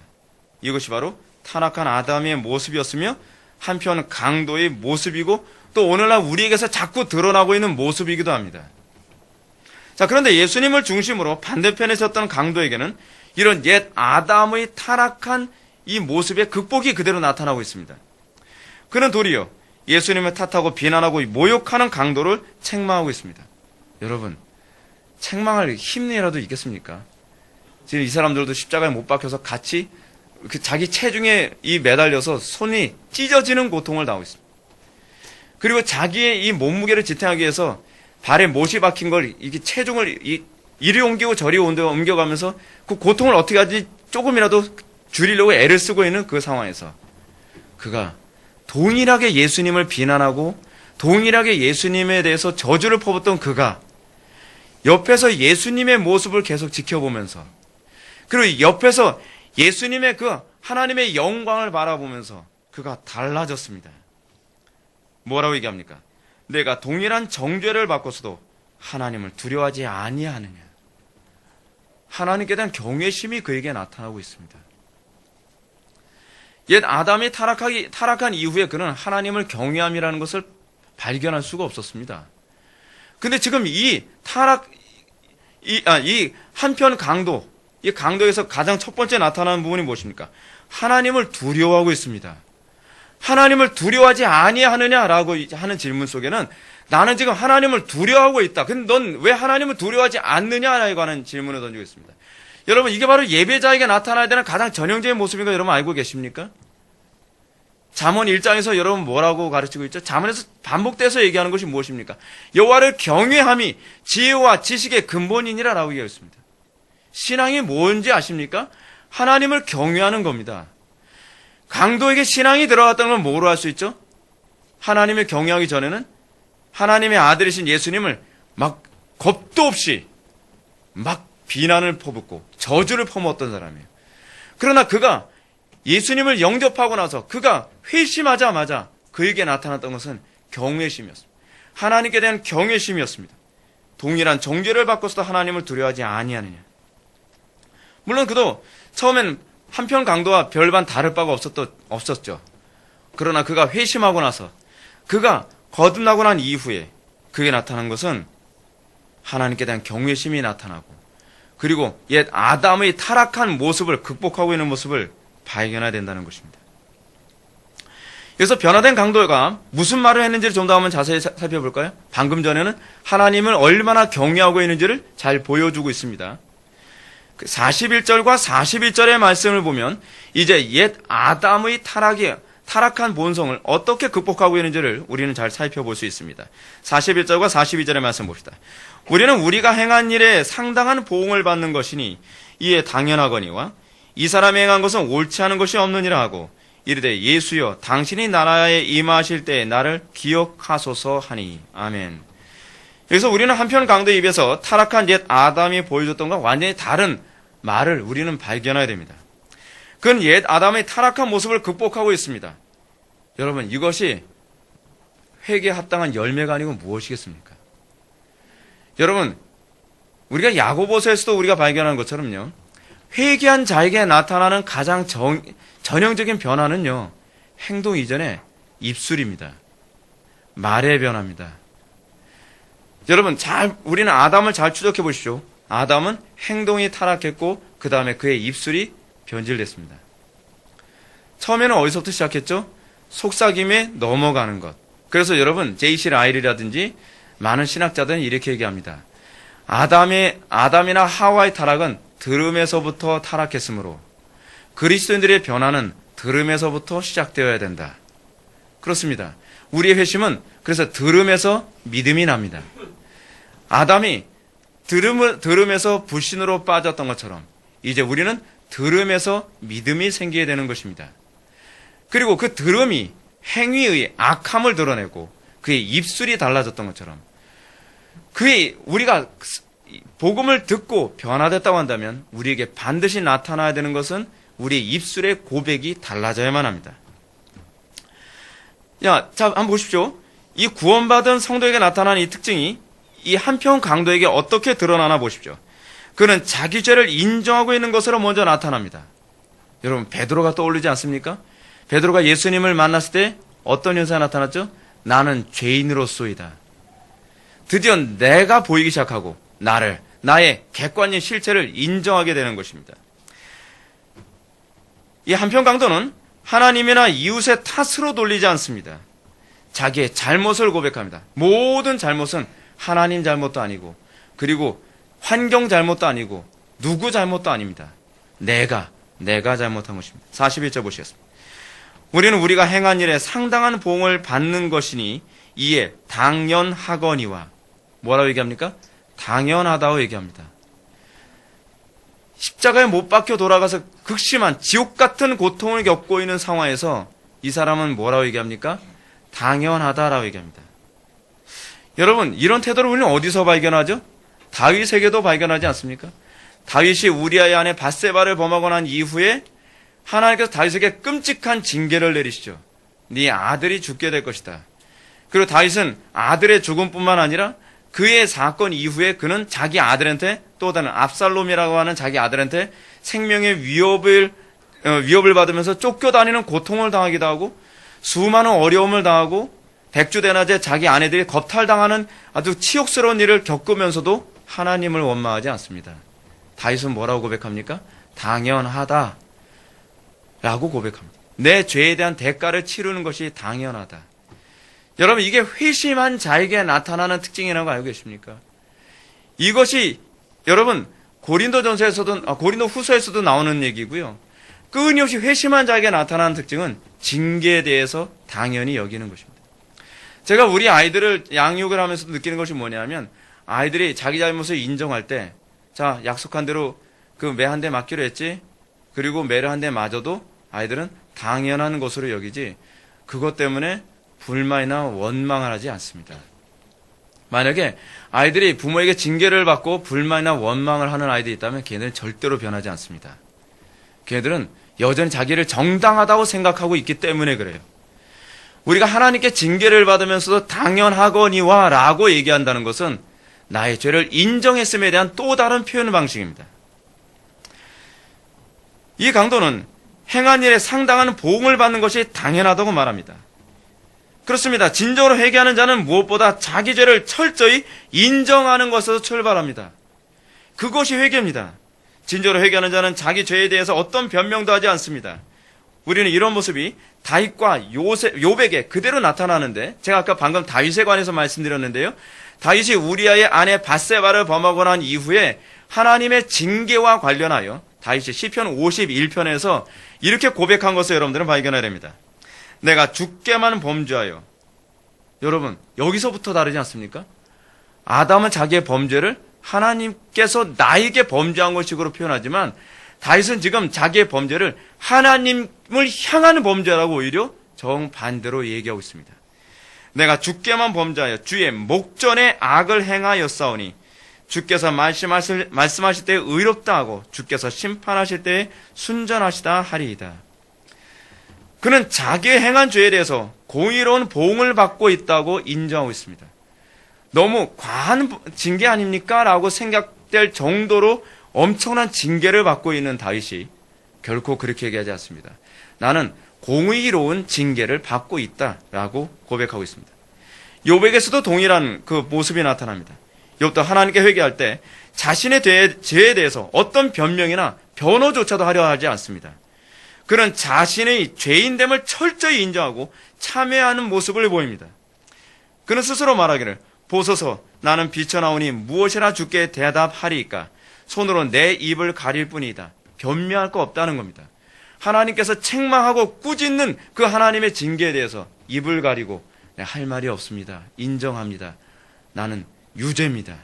Speaker 1: 이것이 바로 타락한 아담의 모습이었으며 한편 강도의 모습이고 또 오늘날 우리에게서 자꾸 드러나고 있는 모습이기도 합니다. 자, 그런데 예수님을 중심으로 반대편에 섰던 강도에게는 이런 옛 아담의 타락한 이 모습의 극복이 그대로 나타나고 있습니다. 그는 도리어 예수님을 탓하고 비난하고 모욕하는 강도를 책망하고 있습니다. 여러분, 책망할 힘이라도 있겠습니까? 지금 이 사람들도 십자가에 못 박혀서 같이 자기 체중에 매달려서 손이 찢어지는 고통을 당하고 있습니다. 그리고 자기의 이 몸무게를 지탱하기 위해서 발에 못이 박힌 걸 이게 체중을 이리 옮기고 저리 옮겨가면서 그 고통을 어떻게 하지 조금이라도 줄이려고 애를 쓰고 있는 그 상황에서 그가 동일하게 예수님을 비난하고 동일하게 예수님에 대해서 저주를 퍼붓던 그가 옆에서 예수님의 모습을 계속 지켜보면서 그리고 옆에서 예수님의 그 하나님의 영광을 바라보면서 그가 달라졌습니다. 뭐라고 얘기합니까? 내가 동일한 정죄를 받고서도 하나님을 두려워하지 아니하느냐. 하나님께 대한 경외심이 그에게 나타나고 있습니다. 옛 아담이 타락한 이후에 그는 하나님을 경외함이라는 것을 발견할 수가 없었습니다. 근데 지금 이 한편 강도, 이 강도에서 가장 첫 번째 나타나는 부분이 무엇입니까? 하나님을 두려워하고 있습니다. 하나님을 두려워하지 아니하느냐라고 하는 질문 속에는 나는 지금 하나님을 두려워하고 있다. 근데 넌 왜 하나님을 두려워하지 않느냐라고 하는 질문을 던지고 있습니다. 여러분, 이게 바로 예배자에게 나타나야 되는 가장 전형적인 모습인 거 여러분 알고 계십니까? 잠언 1장에서 여러분 뭐라고 가르치고 있죠? 잠언에서 반복돼서 얘기하는 것이 무엇입니까? 여호와를 경외함이 지혜와 지식의 근본이니라라고 얘기했습니다. 신앙이 뭔지 아십니까? 하나님을 경외하는 겁니다. 강도에게 신앙이 들어갔다는 건 뭐로 할 수 있죠? 하나님을 경외하기 전에는 하나님의 아들이신 예수님을 막 겁도 없이 막 비난을 퍼붓고 저주를 퍼붓던 사람이에요. 그러나 그가 예수님을 영접하고 나서 그가 회심하자마자 그에게 나타났던 것은 경외심이었습니다. 하나님께 대한 경외심이었습니다. 동일한 정죄를 받고서도 하나님을 두려워하지 아니하느냐. 물론 그도 처음엔 한편 강도와 별반 다를 바가 없었죠. 그러나 그가 회심하고 나서 그가 거듭나고 난 이후에 그에게 나타난 것은 하나님께 대한 경외심이 나타나고 그리고 옛 아담의 타락한 모습을 극복하고 있는 모습을 발견해야 된다는 것입니다. 그래서 변화된 강도가 무슨 말을 했는지를 좀 더 한번 자세히 살펴볼까요? 방금 전에는 하나님을 얼마나 경외하고 있는지를 잘 보여주고 있습니다. 41절과 42절의 말씀을 보면 이제 옛 아담의 타락한 본성을 어떻게 극복하고 있는지를 우리는 잘 살펴볼 수 있습니다. 41절과 42절의 말씀 봅시다. 우리는 우리가 행한 일에 상당한 보응을 받는 것이니 이에 당연하거니와 이 사람이 행한 것은 옳지 않은 것이 없느니라 하고 이르되 예수여 당신이 나라에 임하실 때에 나를 기억하소서 하니. 아멘. 여기서 우리는 한편 강도의 입에서 타락한 옛 아담이 보여줬던 것과 완전히 다른 말을 우리는 발견해야 됩니다. 그건 옛 아담의 타락한 모습을 극복하고 있습니다. 여러분, 이것이 회개에 합당한 열매가 아니고 무엇이겠습니까? 여러분, 우리가 야고보서에서도 우리가 발견한 것처럼요, 회개한 자에게 나타나는 가장 전형적인 변화는요, 행동 이전에 입술입니다. 말의 변화입니다. 여러분, 우리는 아담을 잘 추적해 보십시오. 아담은 행동이 타락했고 그 다음에 그의 입술이 변질됐습니다. 처음에는 어디서부터 시작했죠? 속삭임에 넘어가는 것. 그래서 여러분, J.C. 라일이라든지 많은 신학자들은 이렇게 얘기합니다. 아담이나 하와의 타락은 들음에서부터 타락했으므로 그리스도인들의 변화는 들음에서부터 시작되어야 된다. 그렇습니다. 우리의 회심은 그래서 들음에서 믿음이 납니다. 아담이 들음에서 불신으로 빠졌던 것처럼 이제 우리는 들음에서 믿음이 생기게 되는 것입니다. 그리고 그 들음이 행위의 악함을 드러내고 그의 입술이 달라졌던 것처럼 우리가 복음을 듣고 변화됐다고 한다면 우리에게 반드시 나타나야 되는 것은 우리의 입술의 고백이 달라져야만 합니다. 자, 한번 보십시오. 이 구원받은 성도에게 나타나는 이 특징이 이 한편 강도에게 어떻게 드러나나 보십시오. 그는 자기 죄를 인정하고 있는 것으로 먼저 나타납니다. 여러분, 베드로가 떠올리지 않습니까? 베드로가 예수님을 만났을 때 어떤 현상이 나타났죠? 나는 죄인으로소이다. 드디어 내가 보이기 시작하고 나의 객관적인 실체를 인정하게 되는 것입니다. 이 한편 강도는 하나님이나 이웃의 탓으로 돌리지 않습니다. 자기의 잘못을 고백합니다. 모든 잘못은 하나님 잘못도 아니고 그리고 환경 잘못도 아니고 누구 잘못도 아닙니다. 내가 잘못한 것입니다. 41절 보시겠습니다. 우리는 우리가 행한 일에 상당한 보응을 받는 것이니 이에 당연하거니와 뭐라고 얘기합니까? 당연하다고 얘기합니다. 십자가에 못 박혀 돌아가서 극심한 지옥 같은 고통을 겪고 있는 상황에서 이 사람은 뭐라고 얘기합니까? 당연하다라고 얘기합니다. 여러분, 이런 태도를 우리는 어디서 발견하죠? 다윗에게도 발견하지 않습니까? 다윗이 우리아의 아내 밧세바를 범하고 난 이후에 하나님께서 다윗에게 끔찍한 징계를 내리시죠. 네 아들이 죽게 될 것이다. 그리고 다윗은 아들의 죽음뿐만 아니라 그의 사건 이후에 그는 자기 아들한테 또 다른 압살롬이라고 하는 자기 아들한테 생명의 위협을 받으면서 쫓겨다니는 고통을 당하기도 하고 수많은 어려움을 당하고 백주대낮에 자기 아내들이 겁탈당하는 아주 치욕스러운 일을 겪으면서도 하나님을 원망하지 않습니다. 다윗은 뭐라고 고백합니까? 당연하다 라고 고백합니다. 내 죄에 대한 대가를 치르는 것이 당연하다. 여러분, 이게 회심한 자에게 나타나는 특징이라는 거 알고 계십니까? 이것이 여러분 고린도 후서에서도 나오는 얘기고요. 끊임없이 회심한 자에게 나타나는 특징은 징계에 대해서 당연히 여기는 것입니다. 제가 우리 아이들을 양육을 하면서 느끼는 것이 뭐냐면 아이들이 자기 잘못을 인정할 때 자, 약속한 대로 그 매 한 대 맞기로 했지? 그리고 매를 한 대 맞아도 아이들은 당연한 것으로 여기지 그것 때문에 불만이나 원망을 하지 않습니다. 만약에 아이들이 부모에게 징계를 받고 불만이나 원망을 하는 아이들이 있다면 걔네들은 절대로 변하지 않습니다. 걔네들은 여전히 자기를 정당하다고 생각하고 있기 때문에 그래요. 우리가 하나님께 징계를 받으면서도 당연하거니와 라고 얘기한다는 것은 나의 죄를 인정했음에 대한 또 다른 표현 방식입니다. 이 강도는 행한 일에 상당한 보응을 받는 것이 당연하다고 말합니다. 그렇습니다. 진정으로 회개하는 자는 무엇보다 자기 죄를 철저히 인정하는 것에서 출발합니다. 그것이 회개입니다. 진정으로 회개하는 자는 자기 죄에 대해서 어떤 변명도 하지 않습니다. 우리는 이런 모습이 다윗과 요백에 그대로 나타나는데 제가 아까 방금 다윗에 관해서 말씀드렸는데요. 다윗이 우리아의 아내 밧세바를 범하고 난 이후에 하나님의 징계와 관련하여 다윗이 시편 51편에서 이렇게 고백한 것을 여러분들은 발견해야 됩니다. 내가 주께만 범죄하여. 여러분, 여기서부터 다르지 않습니까? 아담은 자기의 범죄를 하나님께서 나에게 범죄한 것식으로 표현하지만 다윗은 지금 자기의 범죄를 하나님 향하는 범죄라고 오히려 정반대로 얘기하고 있습니다. 내가 주께만 범죄하여 주의 목전에 악을 행하였사오니 주께서 말씀하실 때 의롭다 하고 주께서 심판하실 때 순전하시다 하리이다. 그는 자기의 행한 죄에 대해서 공의로운 보응을 받고 있다고 인정하고 있습니다. 너무 과한 징계 아닙니까? 라고 생각될 정도로 엄청난 징계를 받고 있는 다윗이 결코 그렇게 얘기하지 않습니다. 나는 공의로운 징계를 받고 있다라고 고백하고 있습니다. 욥에게서도 동일한 그 모습이 나타납니다. 욥도 하나님께 회개할 때 자신의 죄에 대해서 어떤 변명이나 변호조차도 하려 하지 않습니다. 그는 자신의 죄인됨을 철저히 인정하고 참회하는 모습을 보입니다. 그는 스스로 말하기를 보소서 나는 비쳐나오니 무엇이나 주께 대답하리이까 손으로 내 입을 가릴 뿐이다. 변명할 거 없다는 겁니다. 하나님께서 책망하고 꾸짖는 그 하나님의 징계에 대해서 입을 가리고 할 말이 없습니다. 인정합니다. 나는 유죄입니다.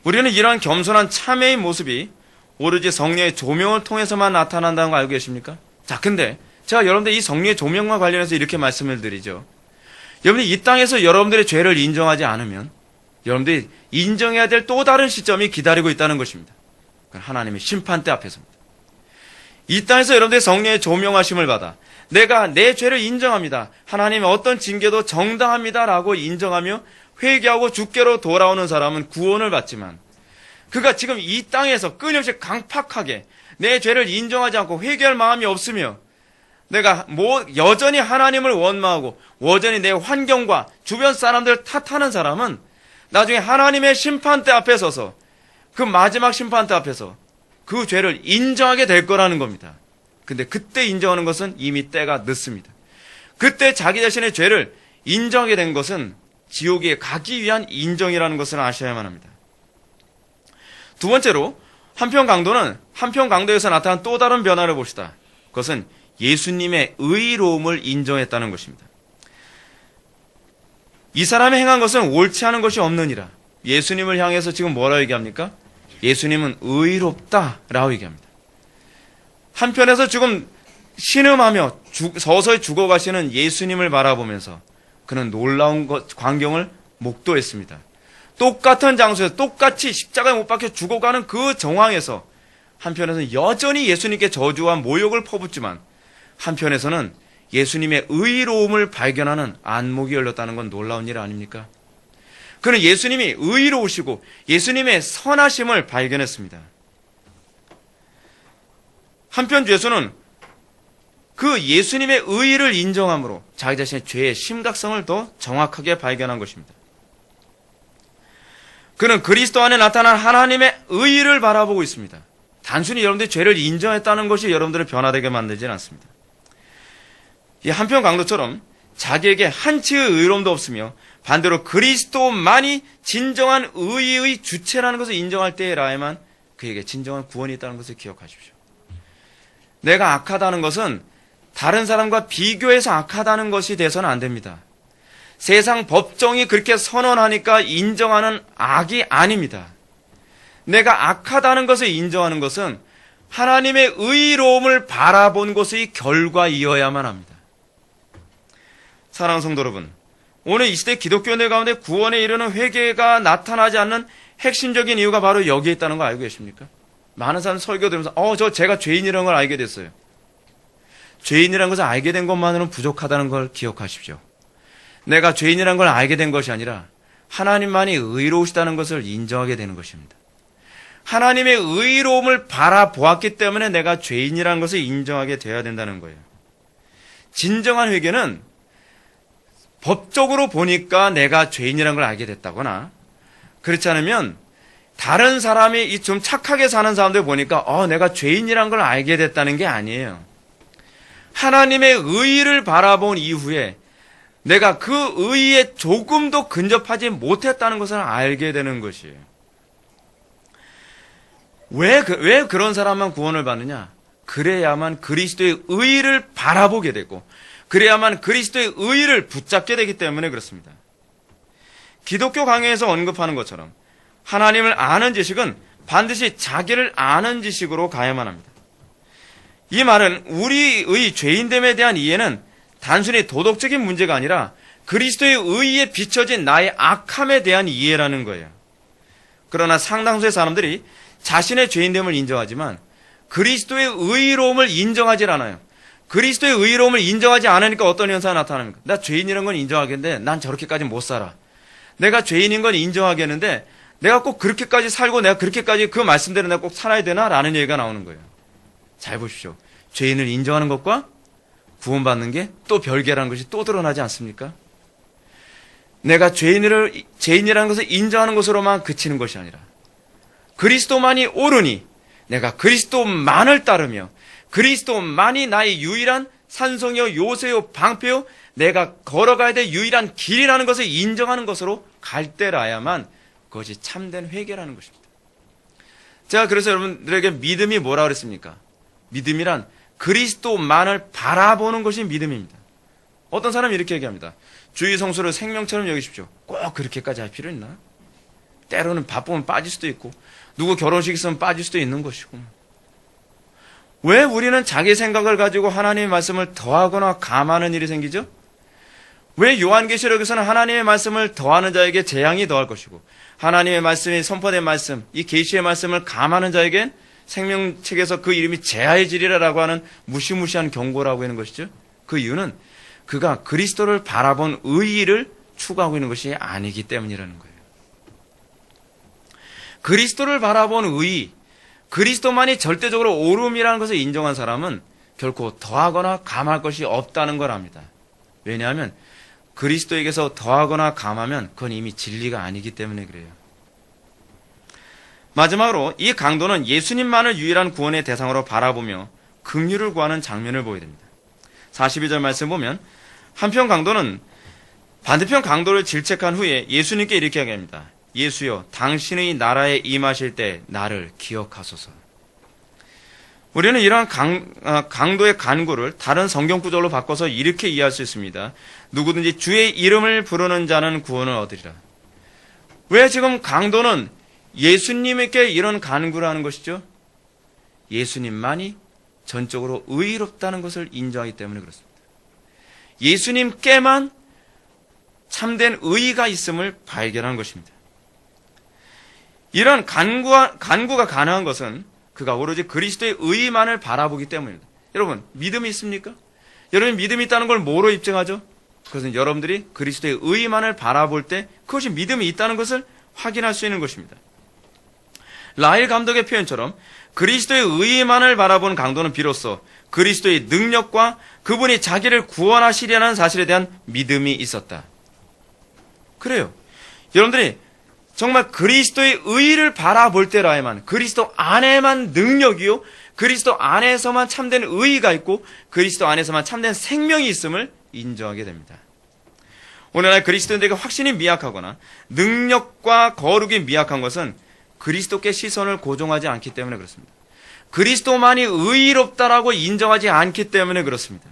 Speaker 1: 우리는 이러한 겸손한 참회의 모습이 오로지 성령의 조명을 통해서만 나타난다는 거 알고 계십니까? 자, 근데 제가 여러분들 이 성령의 조명과 관련해서 이렇게 말씀을 드리죠. 여러분들 이 땅에서 여러분들의 죄를 인정하지 않으면 여러분들이 인정해야 될 또 다른 시점이 기다리고 있다는 것입니다. 그건 하나님의 심판대 앞에서입니다. 이 땅에서 여러분들의 성령의 조명하심을 받아 내가 내 죄를 인정합니다. 하나님의 어떤 징계도 정당합니다라고 인정하며 회개하고 주께로 돌아오는 사람은 구원을 받지만 그가 지금 이 땅에서 끊임없이 강팍하게 내 죄를 인정하지 않고 회개할 마음이 없으며 내가 여전히 하나님을 원망하고 여전히 내 환경과 주변 사람들을 탓하는 사람은 나중에 하나님의 심판대 앞에 서서 그 마지막 심판대 앞에서 그 죄를 인정하게 될 거라는 겁니다. 근데 그때 인정하는 것은 이미 때가 늦습니다. 그때 자기 자신의 죄를 인정하게 된 것은 지옥에 가기 위한 인정이라는 것을 아셔야만 합니다. 두 번째로 한편 강도에서 나타난 또 다른 변화를 봅시다. 그것은 예수님의 의로움을 인정했다는 것입니다. 이 사람이 행한 것은 옳지 않은 것이 없느니라. 예수님을 향해서 지금 뭐라고 얘기합니까? 예수님은 의롭다라고 얘기합니다. 한편에서 지금 신음하며 서서히 죽어가시는 예수님을 바라보면서 그는 놀라운 광경을 목도했습니다. 똑같은 장소에서 똑같이 십자가에 못 박혀 죽어가는 그 정황에서 한편에서는 여전히 예수님께 저주와 모욕을 퍼붓지만 한편에서는 예수님의 의로움을 발견하는 안목이 열렸다는 건 놀라운 일 아닙니까? 그는 예수님이 의로우시고 예수님의 선하심을 발견했습니다. 한편 예수는 그 예수님의 의의를 인정함으로 자기 자신의 죄의 심각성을 더 정확하게 발견한 것입니다. 그는 그리스도 안에 나타난 하나님의 의의를 바라보고 있습니다. 단순히 여러분들이 죄를 인정했다는 것이 여러분들을 변화되게 만들지는 않습니다. 이 한편 강도처럼 자기에게 한치의 의로움도 없으며 반대로 그리스도만이 진정한 의의 주체라는 것을 인정할 때에라야만 그에게 진정한 구원이 있다는 것을 기억하십시오. 내가 악하다는 것은 다른 사람과 비교해서 악하다는 것이 돼서는 안 됩니다. 세상 법정이 그렇게 선언하니까 인정하는 악이 아닙니다. 내가 악하다는 것을 인정하는 것은 하나님의 의로움을 바라본 것의 결과이어야만 합니다. 사랑하는 성도 여러분, 오늘 이 시대 기독교인들 가운데 구원에 이르는 회개가 나타나지 않는 핵심적인 이유가 바로 여기에 있다는 거 알고 계십니까? 많은 사람 설교 들으면서 제가 죄인이라는 걸 알게 됐어요. 죄인이라는 것을 알게 된 것만으로는 부족하다는 걸 기억하십시오. 내가 죄인이라는 걸 알게 된 것이 아니라 하나님만이 의로우시다는 것을 인정하게 되는 것입니다. 하나님의 의로움을 바라보았기 때문에 내가 죄인이라는 것을 인정하게 되어야 된다는 거예요. 진정한 회개는 법적으로 보니까 내가 죄인이라는 걸 알게 됐다거나 그렇지 않으면 다른 사람이 좀 착하게 사는 사람들 보니까 내가 죄인이라는 걸 알게 됐다는 게 아니에요. 하나님의 의의를 바라본 이후에 내가 그 의의에 조금도 근접하지 못했다는 것을 알게 되는 것이에요. 왜 그런 사람만 구원을 받느냐? 그래야만 그리스도의 의의를 바라보게 되고 그래야만 그리스도의 의의를 붙잡게 되기 때문에 그렇습니다. 기독교 강해에서 언급하는 것처럼 하나님을 아는 지식은 반드시 자기를 아는 지식으로 가야만 합니다. 이 말은 우리의 죄인됨에 대한 이해는 단순히 도덕적인 문제가 아니라 그리스도의 의에 비춰진 나의 악함에 대한 이해라는 거예요. 그러나 상당수의 사람들이 자신의 죄인됨을 인정하지만 그리스도의 의로움을 인정하지 않아요. 그리스도의 의로움을 인정하지 않으니까 어떤 현상이 나타납니까? 나 죄인이라는 건 인정하겠는데 난 저렇게까지 못 살아. 내가 죄인인 건 인정하겠는데 내가 꼭 그렇게까지 살고 내가 그렇게까지 그 말씀대로 내가 꼭 살아야 되나? 라는 얘기가 나오는 거예요. 잘 보십시오. 죄인을 인정하는 것과 구원받는 게 또 별개라는 것이 또 드러나지 않습니까? 내가 죄인이라는 것을 인정하는 것으로만 그치는 것이 아니라 그리스도만이 옳으니 내가 그리스도만을 따르며 그리스도만이 나의 유일한 산성이요 요새요 방패요 내가 걸어가야 될 유일한 길이라는 것을 인정하는 것으로 갈 때라야만 그것이 참된 회개라는 것입니다. 제가 그래서 여러분들에게 믿음이 뭐라 그랬습니까? 믿음이란 그리스도만을 바라보는 것이 믿음입니다. 어떤 사람이 이렇게 얘기합니다. 주의 성수를 생명처럼 여기십시오. 꼭 그렇게까지 할 필요 있나? 때로는 바쁘면 빠질 수도 있고 누구 결혼식 있으면 빠질 수도 있는 것이고 왜 우리는 자기 생각을 가지고 하나님의 말씀을 더하거나 감하는 일이 생기죠? 왜 요한계시록에서는 하나님의 말씀을 더하는 자에게 재앙이 더할 것이고 하나님의 말씀이 선포된 말씀, 이 계시의 말씀을 감하는 자에겐 생명책에서 그 이름이 제하해지리라라고 하는 무시무시한 경고라고 하는 것이죠. 그 이유는 그가 그리스도를 바라본 의의를 추구하고 있는 것이 아니기 때문이라는 거예요. 그리스도를 바라본 의의, 그리스도만이 절대적으로 옳음이라는 것을 인정한 사람은 결코 더하거나 감할 것이 없다는 걸 압니다. 왜냐하면 그리스도에게서 더하거나 감하면 그건 이미 진리가 아니기 때문에 그래요. 마지막으로 이 강도는 예수님만을 유일한 구원의 대상으로 바라보며 긍휼을 구하는 장면을 보게 됩니다. 42절 말씀 보면 한편 강도는 반대편 강도를 질책한 후에 예수님께 이렇게 이야기합니다. 예수여 당신의 나라에 임하실 때 나를 기억하소서. 우리는 이러한 강도의 간구를 다른 성경 구절로 바꿔서 이렇게 이해할 수 있습니다. 누구든지 주의 이름을 부르는 자는 구원을 얻으리라. 왜 지금 강도는 예수님에게 이런 간구를 하는 것이죠? 예수님만이 전적으로 의롭다는 것을 인정하기 때문에 그렇습니다. 예수님께만 참된 의의가 있음을 발견한 것입니다. 이런 간구가 가능한 것은 그가 오로지 그리스도의 의의만을 바라보기 때문입니다. 여러분, 믿음이 있습니까? 여러분, 믿음이 있다는 걸 뭐로 입증하죠? 그것은 여러분들이 그리스도의 의의만을 바라볼 때 그것이 믿음이 있다는 것을 확인할 수 있는 것입니다. 라일 감독의 표현처럼 그리스도의 의의만을 바라본 강도는 비로소 그리스도의 능력과 그분이 자기를 구원하시리라는 사실에 대한 믿음이 있었다. 그래요. 여러분들이 정말 그리스도의 의의를 바라볼 때라야만 그리스도 안에만 능력이요 그리스도 안에서만 참된 의의가 있고 그리스도 안에서만 참된 생명이 있음을 인정하게 됩니다. 오늘날 그리스도인들에게 확신이 미약하거나 능력과 거룩이 미약한 것은 그리스도께 시선을 고정하지 않기 때문에 그렇습니다. 그리스도만이 의롭다라고 인정하지 않기 때문에 그렇습니다.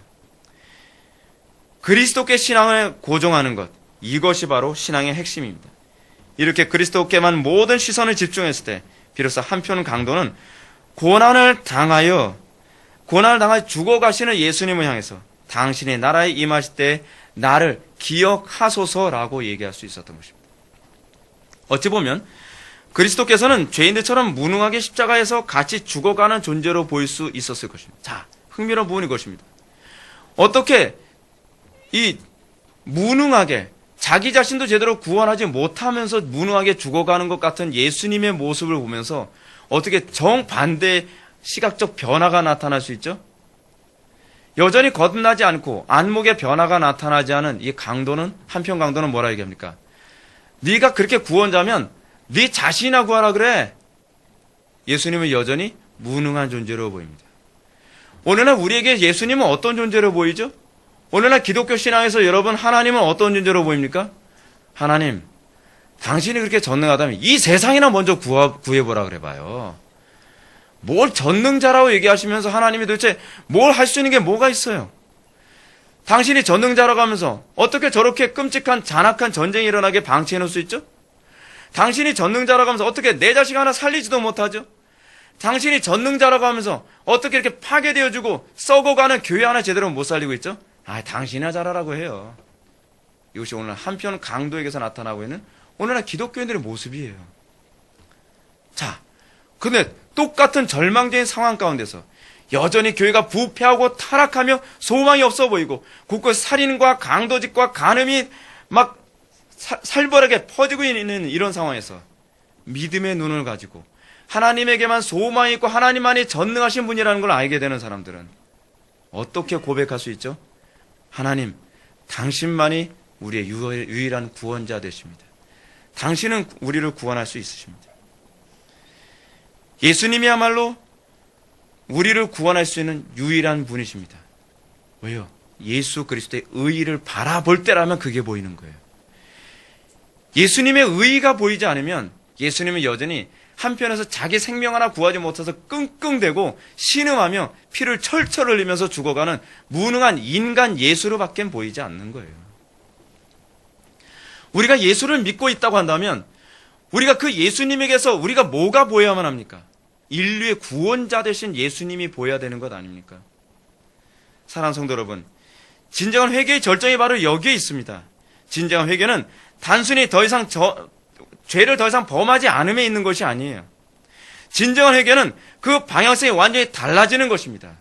Speaker 1: 그리스도께 신앙을 고정하는 것, 이것이 바로 신앙의 핵심입니다. 이렇게 그리스도께만 모든 시선을 집중했을 때 비로소 한편 강도는 고난을 당하여 죽어가시는 예수님을 향해서 당신의 나라에 임하실 때 나를 기억하소서라고 얘기할 수 있었던 것입니다. 어찌 보면 그리스도께서는 죄인들처럼 무능하게 십자가에서 같이 죽어가는 존재로 보일 수 있었을 것입니다. 자, 흥미로운 부분이 것입니다. 어떻게 이 무능하게 자기 자신도 제대로 구원하지 못하면서 무능하게 죽어가는 것 같은 예수님의 모습을 보면서 어떻게 정반대의 시각적 변화가 나타날 수 있죠? 여전히 거듭나지 않고 안목의 변화가 나타나지 않은 이 강도는 한편 강도는 뭐라 얘기합니까? 네가 그렇게 구원자면 네 자신이나 구하라 그래. 예수님은 여전히 무능한 존재로 보입니다. 오늘날 우리에게 예수님은 어떤 존재로 보이죠? 오늘날 기독교 신앙에서 여러분 하나님은 어떤 존재로 보입니까? 하나님, 당신이 그렇게 전능하다면 이 세상이나 먼저 구해보라 그래봐요. 뭘 전능자라고 얘기하시면서 하나님이 도대체 뭘 할 수 있는 게 뭐가 있어요? 당신이 전능자라고 하면서 어떻게 저렇게 끔찍한 잔악한 전쟁이 일어나게 방치해 놓을 수 있죠? 당신이 전능자라고 하면서 어떻게 내 자식 하나 살리지도 못하죠? 당신이 전능자라고 하면서 어떻게 이렇게 파괴되어지고 썩어가는 교회 하나 제대로 못 살리고 있죠? 당신이나 잘하라고 해요. 이것이 오늘 한편 강도에게서 나타나고 있는 오늘날 기독교인들의 모습이에요. 자, 근데 똑같은 절망적인 상황 가운데서 여전히 교회가 부패하고 타락하며 소망이 없어 보이고 곳곳 살인과 강도짓과 간음이 막 살벌하게 퍼지고 있는 이런 상황에서 믿음의 눈을 가지고 하나님에게만 소망이 있고 하나님만이 전능하신 분이라는 걸 알게 되는 사람들은 어떻게 고백할 수 있죠? 하나님, 당신만이 우리의 유일한 구원자 되십니다. 당신은 우리를 구원할 수 있으십니다. 예수님이야말로 우리를 구원할 수 있는 유일한 분이십니다. 왜요? 예수 그리스도의 의의를 바라볼 때라면 그게 보이는 거예요. 예수님의 의의가 보이지 않으면 예수님은 여전히 한편에서 자기 생명 하나 구하지 못해서 끙끙대고 신음하며 피를 철철 흘리면서 죽어가는 무능한 인간 예수로밖엔 보이지 않는 거예요. 우리가 예수를 믿고 있다고 한다면 우리가 그 예수님에게서 우리가 뭐가 보여야만 합니까? 인류의 구원자 되신 예수님이 보여야 되는 것 아닙니까? 사랑하는 성도 여러분, 진정한 회개의 절정이 바로 여기에 있습니다. 진정한 회개는 단순히 죄를 더 이상 범하지 않음에 있는 것이 아니에요. 진정한 회개는 그 방향성이 완전히 달라지는 것입니다.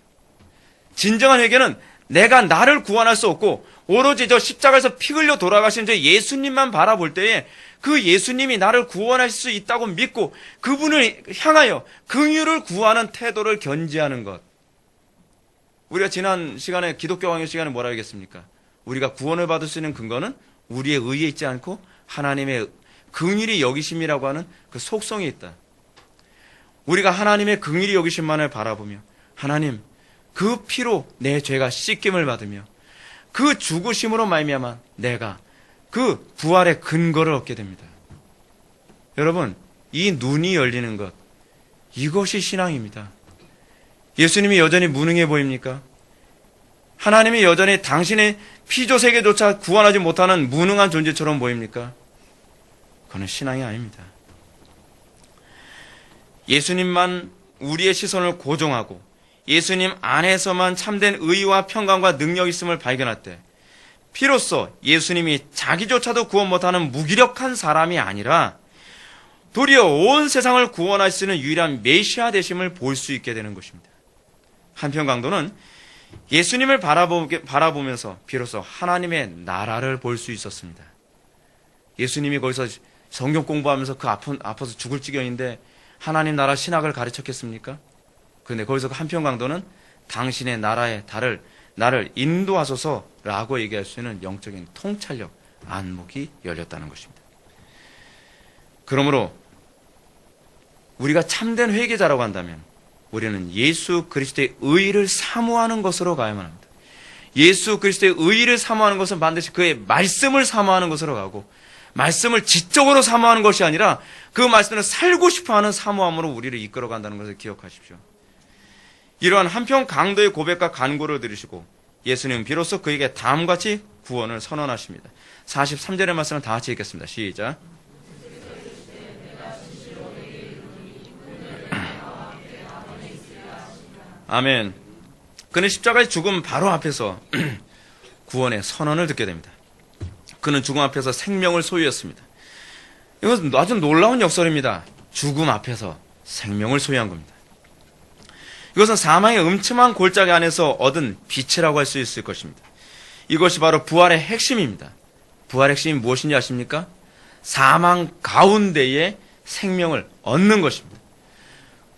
Speaker 1: 진정한 회개는 내가 나를 구원할 수 없고 오로지 저 십자가에서 피 흘려 돌아가신 저 예수님만 바라볼 때에 그 예수님이 나를 구원할 수 있다고 믿고 그분을 향하여 긍휼을 구하는 태도를 견지하는 것. 우리가 지난 시간에 기독교 강의 시간에 뭐라 하겠습니까? 우리가 구원을 받을 수 있는 근거는 우리의 의에 있지 않고 하나님의 긍휼히 여기심이라고 하는 그 속성이 있다. 우리가 하나님의 긍휼히 여기심만을 바라보며 하나님 그 피로 내 죄가 씻김을 받으며 그 죽으심으로 말미암아 내가 그 부활의 근거를 얻게 됩니다. 여러분, 이 눈이 열리는 것, 이것이 신앙입니다. 예수님이 여전히 무능해 보입니까? 하나님이 여전히 당신의 피조세계조차 구원하지 못하는 무능한 존재처럼 보입니까? 그건 신앙이 아닙니다. 예수님만 우리의 시선을 고정하고 예수님 안에서만 참된 의와 평강과 능력이 있음을 발견할 때 비로소 예수님이 자기조차도 구원 못하는 무기력한 사람이 아니라 도리어 온 세상을 구원할 수 있는 유일한 메시아 되심을 볼 수 있게 되는 것입니다. 한편 강도는 예수님을 바라보면서 비로소 하나님의 나라를 볼 수 있었습니다. 예수님이 거기서 성경 공부하면서 그 아파서 죽을 지경인데 하나님 나라 신학을 가르쳤겠습니까? 그런데 거기서 한편 강도는 당신의 나라의 나를 인도하소서라고 얘기할 수 있는 영적인 통찰력, 안목이 열렸다는 것입니다. 그러므로 우리가 참된 회개자라고 한다면 우리는 예수 그리스도의 의의를 사모하는 것으로 가야만 합니다. 예수 그리스도의 의의를 사모하는 것은 반드시 그의 말씀을 사모하는 것으로 가고 말씀을 지적으로 사모하는 것이 아니라 그 말씀을 살고 싶어하는 사모함으로 우리를 이끌어간다는 것을 기억하십시오. 이러한 한편 강도의 고백과 간구를 들으시고 예수님은 비로소 그에게 다음같이 구원을 선언하십니다. 43절의 말씀을 다 같이 읽겠습니다. 시작. 아멘. 그는 십자가의 죽음 바로 앞에서 구원의 선언을 듣게 됩니다. 그는 죽음 앞에서 생명을 소유했습니다. 이것은 아주 놀라운 역설입니다. 죽음 앞에서 생명을 소유한 겁니다. 이것은 사망의 음침한 골짜기 안에서 얻은 빛이라고 할 수 있을 것입니다. 이것이 바로 부활의 핵심입니다. 부활의 핵심이 무엇인지 아십니까? 사망 가운데에 생명을 얻는 것입니다.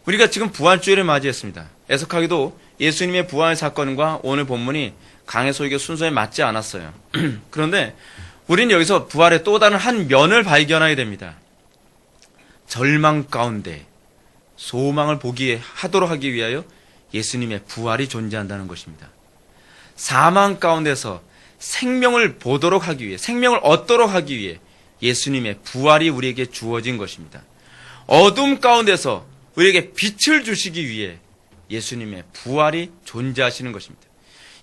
Speaker 1: 우리가 지금 부활주일을 맞이했습니다. 애석하게도 예수님의 부활 사건과 오늘 본문이 강해 소익의 순서에 맞지 않았어요. 그런데 우리는 여기서 부활의 또 다른 한 면을 발견하게 됩니다. 절망 가운데 소망을 하도록 하기 위하여 예수님의 부활이 존재한다는 것입니다. 사망 가운데서 생명을 보도록 하기 위해, 생명을 얻도록 하기 위해 예수님의 부활이 우리에게 주어진 것입니다. 어둠 가운데서 우리에게 빛을 주시기 위해 예수님의 부활이 존재하시는 것입니다.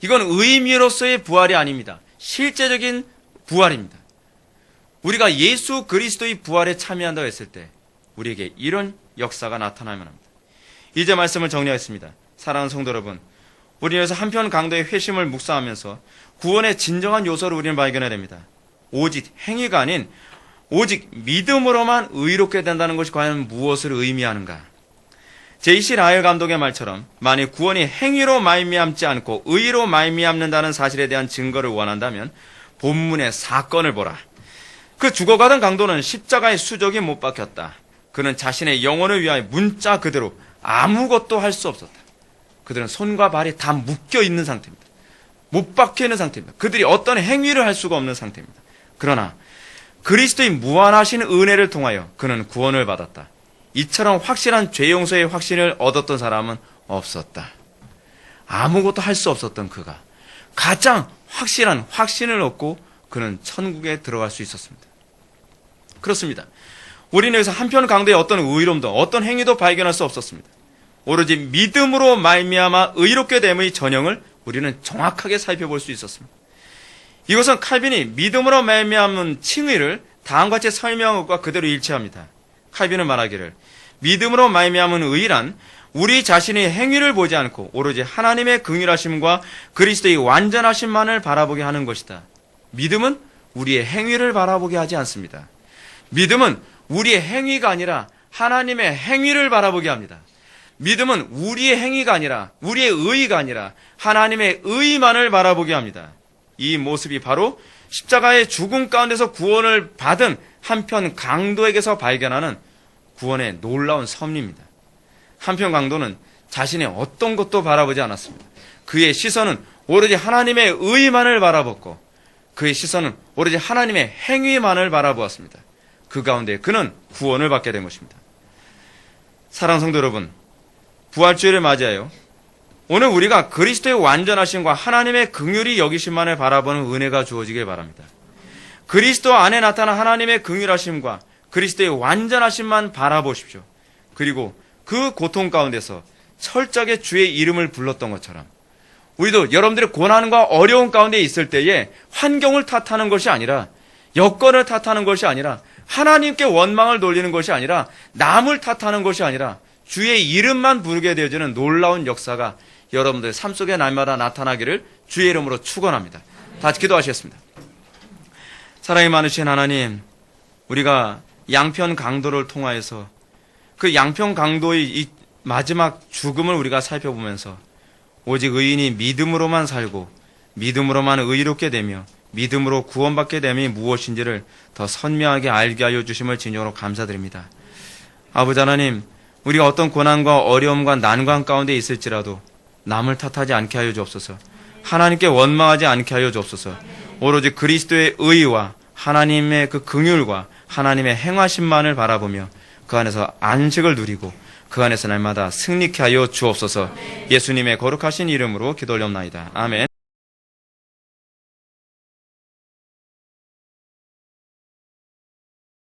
Speaker 1: 이건 의미로서의 부활이 아닙니다. 실제적인 부활입니다. 우리가 예수 그리스도의 부활에 참여한다고 했을 때 우리에게 이런 역사가 나타나면 합니다. 이제 말씀을 정리하겠습니다. 사랑하는 성도 여러분, 우리는 여기서 한편 강도의 회심을 묵상하면서 구원의 진정한 요소를 우리는 발견해야 됩니다. 오직 행위가 아닌 오직 믿음으로만 의롭게 된다는 것이 과연 무엇을 의미하는가? 제이시 라엘 감독의 말처럼 만일 구원이 행위로 말미암지 않고 의로 말미암는다는 사실에 대한 증거를 원한다면 본문의 사건을 보라. 그 죽어가던 강도는 십자가의 수족이 못 박혔다. 그는 자신의 영혼을 위하여 문자 그대로 아무것도 할 수 없었다. 그들은 손과 발이 다 묶여 있는 상태입니다. 못 박혀 있는 상태입니다. 그들이 어떤 행위를 할 수가 없는 상태입니다. 그러나 그리스도의 무한하신 은혜를 통하여 그는 구원을 받았다. 이처럼 확실한 죄 용서의 확신을 얻었던 사람은 없었다. 아무것도 할 수 없었던 그가 가장 확실한 확신을 얻고 그는 천국에 들어갈 수 있었습니다. 그렇습니다. 우리는 여기서 한편 강도의 어떤 의로움도 어떤 행위도 발견할 수 없었습니다. 오로지 믿음으로 말미암아 의롭게 됨의 전형을 우리는 정확하게 살펴볼 수 있었습니다. 이것은 칼빈이 믿음으로 말미암은 칭의를 다음과 같이 설명한 것과 그대로 일치합니다. 칼빈은 말하기를 믿음으로 말미암은 의란 우리 자신의 행위를 보지 않고 오로지 하나님의 긍휼하심과 그리스도의 완전하심만을 바라보게 하는 것이다. 믿음은 우리의 행위를 바라보게 하지 않습니다. 믿음은 우리의 행위가 아니라 하나님의 행위를 바라보게 합니다. 믿음은 우리의 행위가 아니라 우리의 의의가 아니라 하나님의 의의만을 바라보게 합니다. 이 모습이 바로 십자가의 죽음 가운데서 구원을 받은 한편 강도에게서 발견하는 구원의 놀라운 섭리입니다. 한편 강도는 자신의 어떤 것도 바라보지 않았습니다. 그의 시선은 오로지 하나님의 의의만을 바라봤고 그의 시선은 오로지 하나님의 행위만을 바라보았습니다. 그 가운데 그는 구원을 받게 된 것입니다. 사랑하는 성도 여러분, 부활주일을 맞이하여 오늘 우리가 그리스도의 완전하심과 하나님의 긍휼히 여기심만을 바라보는 은혜가 주어지길 바랍니다. 그리스도 안에 나타난 하나님의 긍휼하심과 그리스도의 완전하심만 바라보십시오. 그리고 그 고통 가운데서 철저하게 주의 이름을 불렀던 것처럼 우리도 여러분들의 고난과 어려운 가운데 있을 때에 환경을 탓하는 것이 아니라 여건을 탓하는 것이 아니라 하나님께 원망을 돌리는 것이 아니라 남을 탓하는 것이 아니라 주의 이름만 부르게 되어지는 놀라운 역사가 여러분들의 삶 속에 날마다 나타나기를 주의 이름으로 축원합니다. 다 기도하시겠습니다. 사랑이 많으신 하나님, 우리가 양편 강도를 통하여서 그 양편 강도의 이 마지막 죽음을 우리가 살펴보면서 오직 의인이 믿음으로만 살고 믿음으로만 의롭게 되며 믿음으로 구원받게 됨이 무엇인지를 더 선명하게 알게 하여 주심을 진정으로 감사드립니다. 아버지 하나님, 우리가 어떤 고난과 어려움과 난관 가운데 있을지라도 남을 탓하지 않게 하여 주옵소서. 하나님께 원망하지 않게 하여 주옵소서. 오로지 그리스도의 의와 하나님의 그 긍휼과 하나님의 행하심만을 바라보며 그 안에서 안식을 누리고 그 안에서 날마다 승리케 하여 주옵소서. 예수님의 거룩하신 이름으로 기도 올려옵나이다. 아멘.